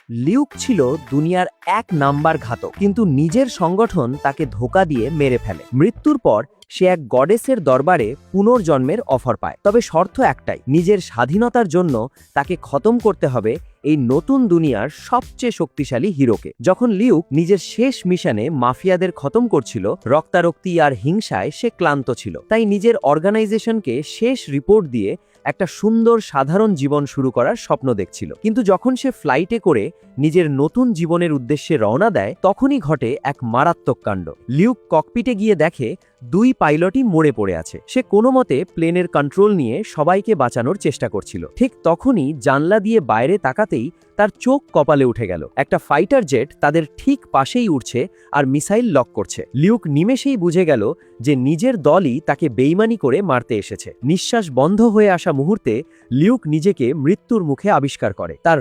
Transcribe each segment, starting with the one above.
Luke ছিল দুনিয়ার এক নাম্বার ঘাতক, কিন্তু নিজের সংগঠন তাকে ধোঁকা দিয়ে মেরে ফেলে। মৃত্যুর পর সে এক গডেসের দরবারে পুনর্জন্মের অফার পায়, তবে শর্ত একটাই, নিজের স্বাধীনতার জন্য তাকে খতম করতে হবে এই নতুন দুনিয়ার সবচেয়ে শক্তিশালী হিরোকে। যখন লিউক নিজের শেষ মিশনে মাফিয়াদের খতম করছিল, রক্তারক্তি আর হিংসায় সে ক্লান্ত ছিল, তাই নিজের অর্গানাইজেশনকে শেষ রিপোর্ট দিয়ে একটা সুন্দর সাধারণ জীবন শুরু করার স্বপ্ন দেখছিল। কিন্তু যখন সে ফ্লাইটে করে নিজের নতুন জীবনের উদ্দেশ্যে রওনা দেয়, তখনই ঘটে এক মারাত্মক কাণ্ড। লিউক ককপিটে গিয়ে দেখে দুই পাইলটই মরে পড়ে আছে। সে কোনো মতে প্লেনের কন্ট্রোল নিয়ে সবাইকে বাঁচানোর চেষ্টা করছিল। ঠিক তখনই জানলা দিয়ে বাইরে তাকাতেই তার চোখ কপালে উঠে গেল। একটা ফাইটার জেট তাদের ঠিক পাশেই উঠছে আর মিসাইল লক করছে। লিউক নিমেষেই বুঝে গেল যে নিজের দলই তাকে বেইমানি করে মারতে এসেছে। নিঃশ্বাস বন্ধ হয়ে আসা মুহূর্তে লিউক নিজেকে মৃত্যুর মুখে আবিষ্কার করে। তার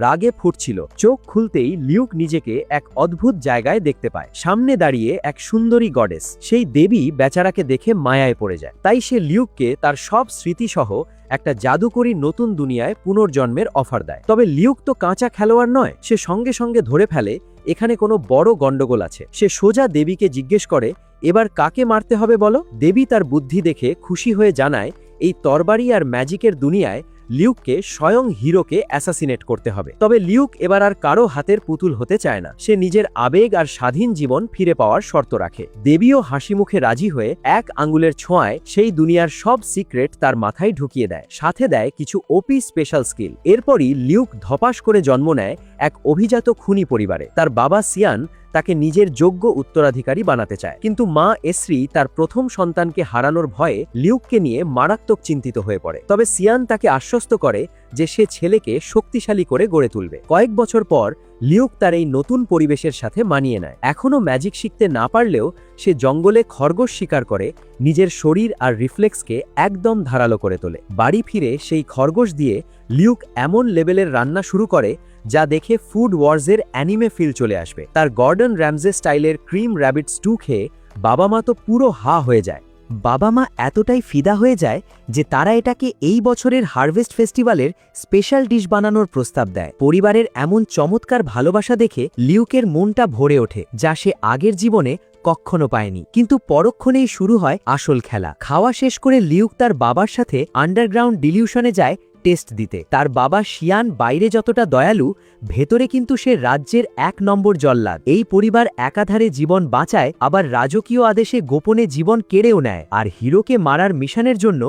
রাগে ফুটছিল। চোখ খুলতেই লিউক নিজেকে এক অদ্ভুত জায়গায় দেখতে পায়। সামনে দাঁড়িয়ে এক সুন্দরী গডেস। সেই দেবী বেচারাকে দেখে মায়ায় পড়ে যায়। তাই সে লিউককে তার সব স্মৃতিসহ একটা জাদুকরী নতুন দুনিয়ায় পুনর্জন্মের অফার দেয়। তবে লিউক তো কাঁচা খেলোয়াড় নয়। সে সঙ্গে সঙ্গে ধরে ফেলে এখানে কোনো বড় গন্ডগোল আছে। সে সোজা দেবীকে জিজ্ঞেস করে, এবার কাকে মারতে হবে বলো। দেবী তার বুদ্ধি দেখে খুশি হয়ে জানায়, এই তরবারি আর ম্যাজিকের দুনিয়ায় লিউককে স্বয়ং হিরোকে অ্যাসাসিনেট করতে হবে। তবে লিউক এবার আর কারো হাতের পুতুল হতে চায় না। সে নিজের আবেগ আর স্বাধীন জীবন ফিরে পাওয়ার শর্ত রাখে। দেবীও হাসি মুখে রাজি হয়ে এক আঙ্গুলের ছোঁয়ায় সেই দুনিয়ার সব সিক্রেট তার মাথায় ঢুকিয়ে দেয়, সাথে দেয় কিছু ওপি স্পেশাল স্কিল। এরপরই লিউক ধপাস করে জন্ম নেয় এক অভিজাত খুনি পরিবারে। তার বাবা সিয়ান তাকে নিজের যোগ্য উত্তরাধিকারী বানাতে চায়, কিন্তু মা এসরি তার প্রথম সন্তানকে হারানোর ভয়ে লিউককে নিয়ে মারাত্মক চিন্তিত হয়ে পড়ে। তবে সিয়ান তাকে আশ্বস্ত করে যে সে ছেলেকে শক্তিশালী করে গড়ে তুলবে। কয়েক বছর পর লিউক তার এই নতুন পরিবেশের সাথে মানিয়ে নেয়। এখনও ম্যাজিক শিখতে না পারলেও সে জঙ্গলে খরগোশ শিকার করে নিজের শরীর আর রিফ্লেক্সকে একদম ধারালো করে তোলে। বাড়ি ফিরে সেই খরগোশ দিয়ে লিউক এমন লেভেলের রান্না শুরু করে যা দেখে ফুড ওয়ার্সের অ্যানিমে ফিল চলে আসবে। তার গর্ডন র্যামজে স্টাইলের ক্রিম র্যাবিট স্টু খেয়ে বাবা মা তো পুরো হা হয়ে যায়। বাবা মা এতটাই ফিদা হয়ে যায় যে তারা এটাকে এই বছরের হারভেস্ট ফেস্টিভ্যালের স্পেশাল ডিশ বানানোর প্রস্তাব দেয়। পরিবারের এমন চমৎকার ভালোবাসা দেখে লিউকের মনটা ভরে ওঠে, যা সে আগের জীবনে কখনো পায়নি। কিন্তু পরক্ষণেই শুরু হয় আসল খেলা। খাওয়া শেষ করে লিউক তার বাবার সাথে আন্ডারগ্রাউন্ড ডিলিউশনে যায় টেস্ট দিতে। তার বাবা শিয়ান বাইরে যতটা দয়ালু, ভেতরে কিন্তু সে রাজ্যের এক নম্বর জল্লাদ। এই পরিবার একাধারে জীবন বাঁচায়, আবার রাজকীয় আদেশে গোপনে জীবন কেড়েও নেয়। আর হিরোকে মারার মিশনের জন্য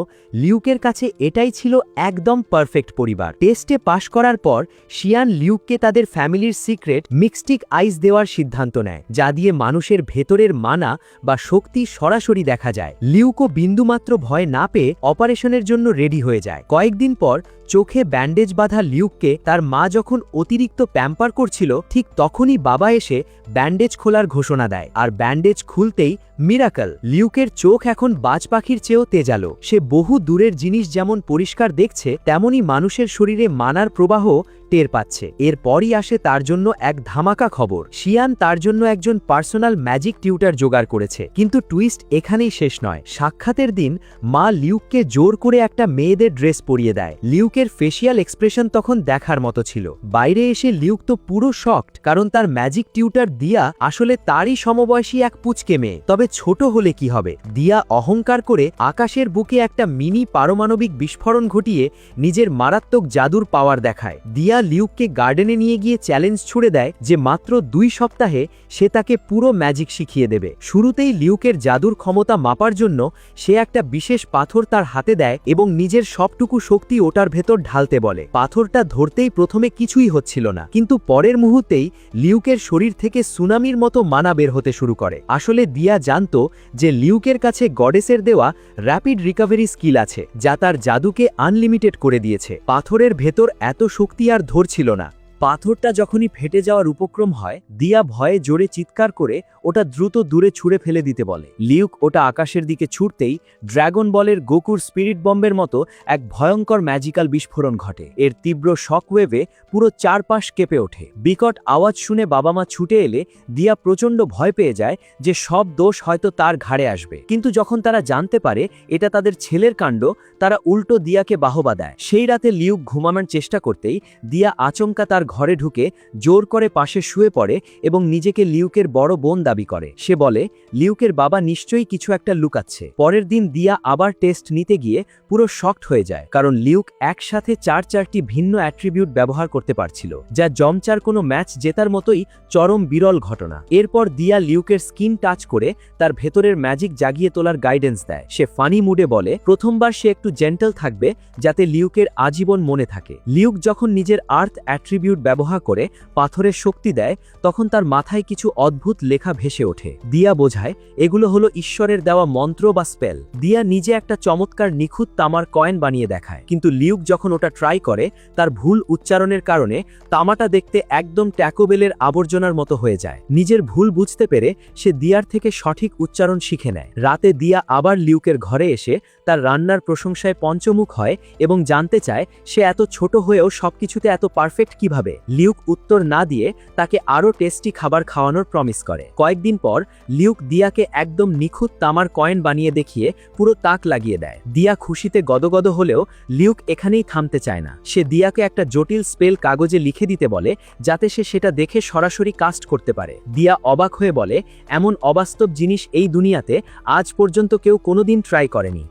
লিউকের কাছে এটাই ছিল একদম পারফেক্ট পরিবার। টেস্টে পাশ করার পর শিয়ান লিউককে তাদের ফ্যামিলির সিক্রেট মিক্সটিক আইস দেওয়ার সিদ্ধান্ত নেয়, যা দিয়ে মানুষের ভেতরের মানা বা শক্তি সরাসরি দেখা যায়। লিউকও বিন্দুমাত্র ভয় না পেয়ে অপারেশনের জন্য রেডি হয়ে যায়। কয়েকদিন পর চোখে ব্যান্ডেজ বাঁধা লিউককে তার মা যখন অতিরিক্ত প্যাম্পার করছিল, ঠিক তখনই বাবা এসে ব্যান্ডেজ খোলার ঘোষণা দেয়। আর ব্যান্ডেজ খুলতেই মিরাকল, লিউকের চোখ এখন বাজ পাখির চেয়েও তেজালো। সে বহু দূরের জিনিস যেমন পরিষ্কার দেখছে, তেমনি মানুষের শরীরে মানার প্রবাহ টের পাচ্ছে। এরপরই আসে তার জন্য এক ধামাকা খবর। শিয়ান তার জন্য একজন পার্সোনাল ম্যাজিক টিউটার জোগাড় করেছে। কিন্তু টুইস্ট এখানেই শেষ নয়। সাক্ষাতের দিন মা লিউককে জোর করে একটা মেয়েদের ড্রেস পরিয়ে দেয়। লিউকের ফেসিয়াল এক্সপ্রেশন তখন দেখার মতো ছিল। বাইরে এসে লিউক তো পুরো শকড, কারণ তার ম্যাজিক টিউটার দিয়া আসলে তারই সমবয়সী এক পুচকে মেয়ে। তবে ছোট হলে কি হবে, দিয়া অহংকার করে আকাশের বুকে একটা মিনি পারমাণবিক বিস্ফোরণ ঘটিয়ে নিজের মারাত্মক জাদুর পাওয়ার দেখায়। দিয়া লিউককে গার্ডেনে নিয়ে গিয়ে চ্যালেঞ্জ ছুড়ে দেয় যে মাত্র 2 সপ্তাহে সে তাকে পুরো ম্যাজিক শিখিয়ে দেবে। শুরুতেই লিউকের জাদুর ক্ষমতা মাপার জন্য সে একটা বিশেষ পাথর তার হাতে দেয় এবং নিজের সবটুকু শক্তি ওটার ভেতর ঢালতে বলে। পাথরটা ধরতেই প্রথমে কিছুই হচ্ছিল না, কিন্তু পরের মুহূর্তেই লিউকের শরীর থেকে সুনামির মতো মানা বের হতে শুরু করে। আসলে দিয়া জানতো যে লিউকের কাছে গডেসের দেওয়া র্যাপিড রিকভারি স্কিল আছে, যা তার জাদুকে আনলিমিটেড করে দিয়েছে। পাথরের ভেতর এত শক্তি আর ধরছিল না। পাথরটা যখনই ফেটে যাওয়ার উপক্রম হয়, দিয়া ভয়ে জোরে চিৎকার করে ওটা দ্রুত দূরে ছুঁড়ে ফেলে দিতে বলে। লিউক ওটা আকাশের দিকে ছুটতেই ড্রাগন বলের গোকুর স্পিরিট বম্বের মতো এক ভয়ঙ্কর ম্যাজিক্যাল বিস্ফোরণ ঘটে। এর তীব্র শকওয়েভে পুরো চারপাশ কেঁপে ওঠে। বিকট আওয়াজ শুনে বাবা মা ছুটে এলে দিয়া প্রচণ্ড ভয় পেয়ে যায় যে সব দোষ হয়তো তার ঘাড়ে আসবে। কিন্তু যখন তারা জানতে পারে এটা তাদের ছেলের কাণ্ড, তারা উল্টো দিয়াকে বাহবা দেয়। সেই রাতে লিউক ঘুমানোর চেষ্টা করতেই দিয়া আচমকা তার ঘরে ঢুকে জোর করে পাশে শুয়ে পড়ে এবং নিজেকে লিউকের বড় বোন দাবি করে। সে বলে লিউকের বাবা নিশ্চয়ই কিছু একটা লুকাচ্ছে। পরের দিন দিয়া আবার টেস্ট নিতে গিয়ে পুরো শকড হয়ে যায়, কারণ লিউক একসাথে 4টি ভিন্ন অ্যাট্রিবিউট ব্যবহার করতে পারছিল, যা জমচার কোনো ম্যাচ জেতার মতোই চরম বিরল ঘটনা। এরপর দিয়া লিউকের স্কিন টাচ করে তার ভেতরের ম্যাজিক জাগিয়ে তোলার গাইডেন্স দেয়। সে ফানি মুডে বলে প্রথমবার সে একটু জেন্টল থাকবে যাতে লিউকের আজীবন মনে থাকে। লিউক যখন নিজের আর্থ অ্যাট্রিবিউট ব্যবহার করে পাথরের শক্তি দেয়, তখন তার মাথায় কিছু অদ্ভুত লেখা ভেসে ওঠে। দিয়া বোঝায় এগুলো হলো ঈশ্বরের দেওয়া মন্ত্র বা স্পেল। দিয়া নিজে একটা চমৎকার নিখুঁত তামার কয়েন বানিয়ে দেখায়, কিন্তু লিউক যখন ওটা ট্রাই করে তার ভুল উচ্চারণের কারণে তামাটা দেখতে একদম ট্যাকোবেলের আবর্জনার মতো হয়ে যায়। নিজের ভুল বুঝতে পেরে সে দিয়ার থেকে সঠিক উচ্চারণ শিখে নেয়। রাতে দিয়া আবার লিউকের ঘরে এসে তার রান্নার প্রশংসায় পঞ্চমুখ হয় এবং জানতে চায় সে এত ছোট হয়েও সবকিছুতে এত পারফেক্ট কিভাবে। লিউক উত্তর না দিয়ে তাকে আরও টেস্টি খাবার খাওয়ানোর প্রমিস করে। কয়েকদিন পর লিউক দিয়াকে একদম নিখুঁত তামার কয়েন বানিয়ে দেখিয়ে পুরো তাক লাগিয়ে দেয়। দিয়া খুশিতে গদগদ হলেও লিউক এখানেই থামতে চায় না। সে দিয়াকে একটা জটিল স্পেল কাগজে লিখে দিতে বলে যাতে সে সেটা দেখে সরাসরি কাস্ট করতে পারে। দিয়া অবাক হয়ে বলে এমন অবাস্তব জিনিস এই দুনিয়াতে আজ পর্যন্ত কেউ কোনোদিন ট্রাই করেনি।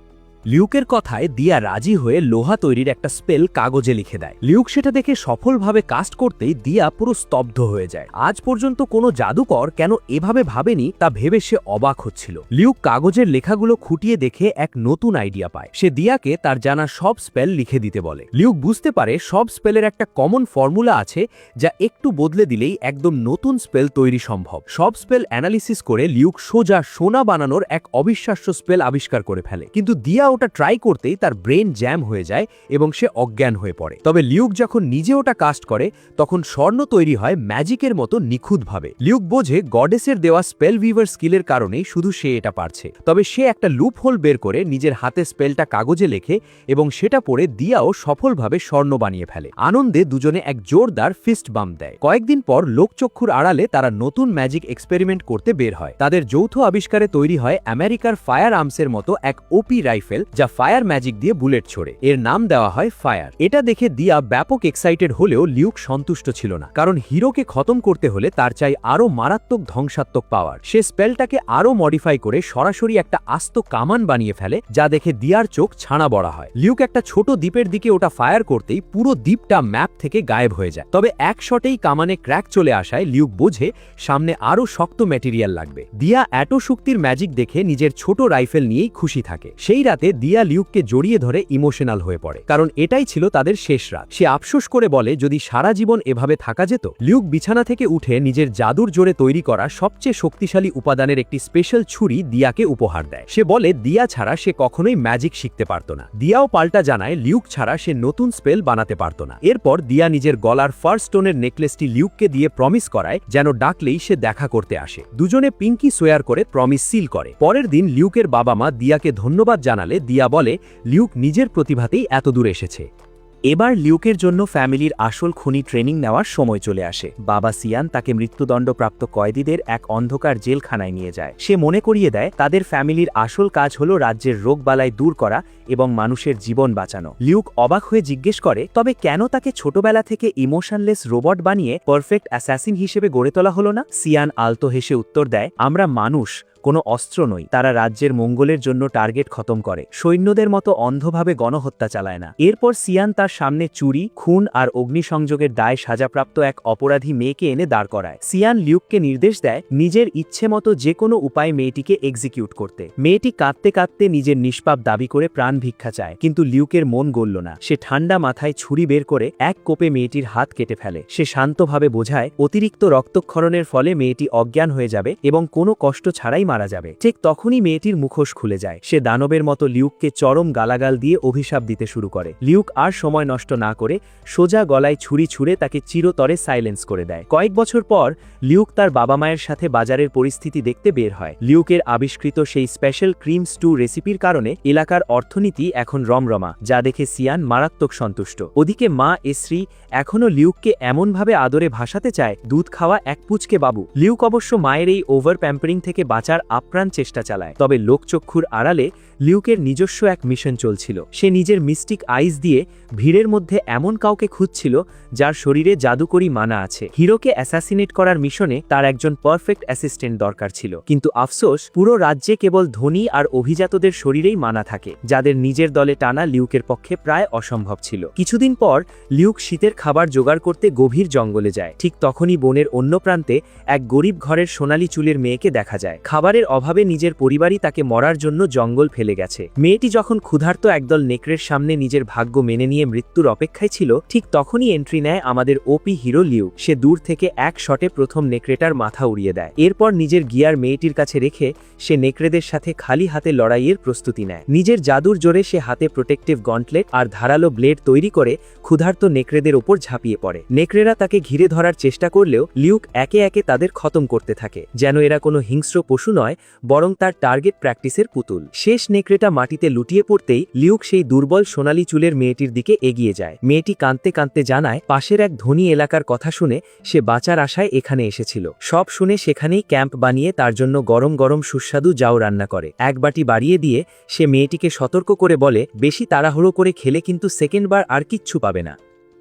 লিউকের কথায় দিয়া রাজি হয়ে লোহা তৈরির একটা স্পেল কাগজে লিখে দেয়। লিউক সেটা দেখে সফলভাবে কাস্ট করতেই দিয়া পুরো স্তব্ধ হয়ে যায়। আজ পর্যন্ত কোনো জাদুকর কেন এভাবে ভাবেনি তা ভেবে সে অবাক হচ্ছিল। লিউক কাগজের লেখাগুলো খুঁটিয়ে দেখে এক নতুন আইডিয়া পায়। সে দিয়াকে তার জানা সব স্পেল লিখে দিতে বলে। লিউক বুঝতে পারে সব স্পেলের একটা কমন ফর্মুলা আছে, যা একটু বদলে দিলেই একদম নতুন স্পেল তৈরি সম্ভব। সব স্পেল অ্যানালিসিস করে লিউক সোজা সোনা বানানোর এক অবিশ্বাস্য স্পেল আবিষ্কার করে ফেলে, কিন্তু দিয়া ওটা ট্রাই করতেই তার ব্রেন জ্যাম হয়ে যায় এবং সে অজ্ঞান হয়ে পড়ে। তবে লিউক যখন নিজে ওটা কাস্ট করে তখন স্বর্ণ তৈরি হয় ম্যাজিকের মতো নিখুঁতভাবে। লিউক বোঝে গডেসের দেওয়া স্পেল উইভার স্কিলের কারণেই শুধু সে এটা পারছে। তবে সে একটা লুপ হোল বের করে নিজের হাতে স্পেলটা কাগজে লেখে এবং সেটা পড়ে দিয়াও সফলভাবে স্বর্ণ বানিয়ে ফেলে। আনন্দে দুজনে এক জোরদার ফিস্ট বাম্প দেয়। কয়েকদিন পর লোকচক্ষুর আড়ালে তারা নতুন ম্যাজিক এক্সপেরিমেন্ট করতে বের হয়। তাদের যৌথ আবিষ্কারে তৈরি হয় আমেরিকার ফায়ার আর্মসের মতো এক ওপি রাইফেল, যা ফায়ার ম্যাজিক দিয়ে বুলেট ছোড়ে। এর নাম দেওয়া হয় ফায়ার। এটা দেখে দিয়া ব্যাপক এক্সাইটেড হলেও লিউক সন্তুষ্ট ছিল না, কারণ হিরোকে খতম করতে হলে তার চাই আরও মারাত্মক ধ্বংসাত্মক পাওয়ার। সে স্পেলটাকে আরও মডিফাই করে সরাসরি একটা আস্ত কামান বানিয়ে ফেলে, যা দেখে দিয়ার চোখ ছানা বড়া হয়। লিউক একটা ছোট দ্বীপের দিকে ওটা ফায়ার করতেই পুরো দ্বীপটা ম্যাপ থেকে গায়েব হয়ে যায়। তবে এক শটেই কামানে ক্র্যাক চলে আসায় লিউক বোঝে সামনে আরও শক্ত ম্যাটেরিয়াল লাগবে। দিয়া এত শক্তির ম্যাজিক দেখে নিজের ছোট রাইফেল নিয়েই খুশি থাকে। সেই রাতে দিয়া লিউককে জড়িয়ে ধরে ইমোশনাল হয়ে পড়ে, কারণ এটাই ছিল তাদের শেষ রাত। সে আফসোস করে বলে যদি সারা জীবন এভাবে থাকা যেত। লিউক বিছানা থেকে উঠে নিজের জাদুর জোরে তৈরি করা সবচেয়ে শক্তিশালী উপাদানের একটি স্পেশাল ছুরি দিয়াকে উপহার দেয়। সে বলে দিয়া ছাড়া সে কখনোই ম্যাজিক শিখতে পারত না। দিয়াও পাল্টা জানায় লিউক ছাড়া সে নতুন স্পেল বানাতে পারত না। এরপর দিয়া নিজের গলার ফার্স্ট স্টোনের নেকলেসটি লিউককে দিয়ে প্রমিস করায় যেন ডাকলেই সে দেখা করতে আসে। দুজনে পিঙ্কি সোয়ার করে প্রমিস সিল করে। পরের দিন লিউকের বাবা মা দিয়াকে ধন্যবাদ জানালে দিয়া বলে লিউক নিজের প্রতিভাতেই এত দূর এসেছে। এবার লিউকের জন্য ফ্যামিলির আসল খুনি ট্রেনিং নেওয়ার সময় চলে আসে। বাবা সিয়ান তাকে মৃত্যুদণ্ডপ্রাপ্ত কয়েদিদের এক অন্ধকার জেলখানায় নিয়ে যায়। সে মনে করিয়ে দেয় তাদের ফ্যামিলির আসল কাজ হলো রাজ্যের রোগবালাই দূর করা এবং মানুষের জীবন বাঁচানো। লিউক অবাক হয়ে জিজ্ঞেস করে তবে কেন তাকে ছোটবেলা থেকে ইমোশনলেস রোবট বানিয়ে পারফেক্ট অ্যাসাসিন হিসেবে গড়ে তোলা হলো না? সিয়ান আলতো হেসে উত্তর দেয় আমরা মানুষ, কোনো অস্ত্র নই। তারা রাজ্যের মঙ্গলের জন্য টার্গেট খতম করে, সৈন্যদের মতো অন্ধভাবে গণহত্যা চালায় না। এরপর সিয়ান তার সামনে চুরি, খুন আর অগ্নিসংযোগের দায় সাজাপ্রাপ্ত এক অপরাধী মেয়েকে এনে দাঁড় করায়। সিয়ান লিউককে নির্দেশ দেয় নিজের ইচ্ছে মতো যে কোনো উপায় মেয়েটিকে এক্সিকিউট করতে। মেয়েটি কাঁদতে কাঁদতে নিজের নিষ্পাপ দাবি করে প্রাণ ভিক্ষা চায়, কিন্তু লিউকের মন গলল না। সে ঠান্ডা মাথায় ছুরি বের করে এক কোপে মেয়েটির হাত কেটে ফেলে। সে শান্তভাবে বোঝায় অতিরিক্ত রক্তক্ষরণের ফলে মেয়েটি অজ্ঞান হয়ে যাবে এবং কোনো কষ্ট ছাড়াই মারা যাবে। ঠিক তখনই মেয়েটির মুখোশ খুলে যায়। সে দানবের মতো লিউককে চরম গালাগাল দিয়ে অভিশাপ দিতে শুরু করে। লিউক আর সময় নষ্ট না করে সোজা গলায় ছুরি ছুঁড়ে তাকে চিরতরে সাইলেন্স করে দেয়। কয়েক বছর পর লিউক তার বাবা মায়ের সাথে বাজারের পরিস্থিতি দেখতে বের হয়। লিউকের আবিষ্কৃত সেই স্পেশাল ক্রিম স্টু রেসিপির কারণে এলাকার অর্থনীতি এখন রমরমা, যা দেখে সিয়ান মারাত্মক সন্তুষ্ট। ওদিকে মা এসরি এখনও লিউককে এমনভাবে আদরে ভাসাতে চায় দুধ খাওয়া এক পুচকে বাবু। লিউক অবশ্য মায়ের এই ওভার প্যাম্পারিং থেকে বাঁচার আপ্রাণ চেষ্টা চালায়, তবে লোকচক্ষুর আড়ালে লিউকের নিজস্ব এক মিশন চলছিল। সে নিজের মিস্টিক আইস দিয়ে ভিড়ের মধ্যে এমন কাউকে খুঁজছিল যার শরীরে জাদুকরি মানা আছে। হিরোকে অ্যাসাসিনেট করার মিশনে তার একজন পারফেক্ট অ্যাসিস্ট্যান্ট দরকার ছিল, কিন্তু আফসোস পুরো রাজ্যে কেবল ধনী আর অভিজাতদের শরীরেই মানা থাকে, যাদের নিজের দলে টানা লিউকের পক্ষে প্রায় অসম্ভব ছিল। কিছুদিন পর লিউক শীতের খাবার জোগাড় করতে গভীর জঙ্গলে যায়। ঠিক তখনই বনের অন্য প্রান্তে এক গরিব ঘরের সোনালী চুলের মেয়েকে দেখা যায়। খাবারের অভাবে নিজের পরিবারই তাকে মরার জন্য জঙ্গল ফেলে গেছে। মেয়েটি যখন ক্ষুধার্ত একদল নেকড়ের সামনে নিজের ভাগ্য মেনে নিয়ে মৃত্যুর অপেক্ষায় ছিল, ঠিক তখনই এন্ট্রি নেয় আমাদের ওপি হিরো লিউক। সে দূর থেকে এক শটে প্রথম নেকড়েটার মাথা উড়িয়ে দেয়। এরপর নিজের গিয়ার মেয়েটির কাছে রেখে সে নেকড়েদের সাথে খালি হাতে লড়াইয়ের প্রস্তুতি নেয়। নিজের জাদুর জোরে সে হাতে প্রোটেক্টিভ গন্টলেট আর ধারালো ব্লেড তৈরি করে ক্ষুধার্ত নেকড়েদের ওপর ঝাঁপিয়ে পড়ে। নেকড়েরা তাকে ঘিরে ধরার চেষ্টা করলেও লিউক একে একে তাদের খতম করতে থাকে, যেন এরা কোনো হিংস্র পশু নয়, বরং তার টার্গেট প্র্যাকটিসের পুতুল। শেষ নেকড়েটা মাটিতে লুটিয়ে পড়তেই লিউক সেই দুর্বল সোনালী চুলের মেয়েটির দিকে এগিয়ে যায়। মেয়েটি কাঁদতে কাঁদতে জানায় পাশের এক ধনী এলাকার কথা শুনে সে বাঁচার আশায় এখানে এসেছিল। সব শুনে সেখানেই ক্যাম্প বানিয়ে তার জন্য গরম গরম সুস্বাদু জাউ রান্না করে। এক বাটি বাড়িয়ে দিয়ে সে মেয়েটিকে সতর্ক করে বলে, বেশি তাড়াহুড়ো করে খেলে কিন্তু সেকেন্ডবার আর কিচ্ছু পাবে না।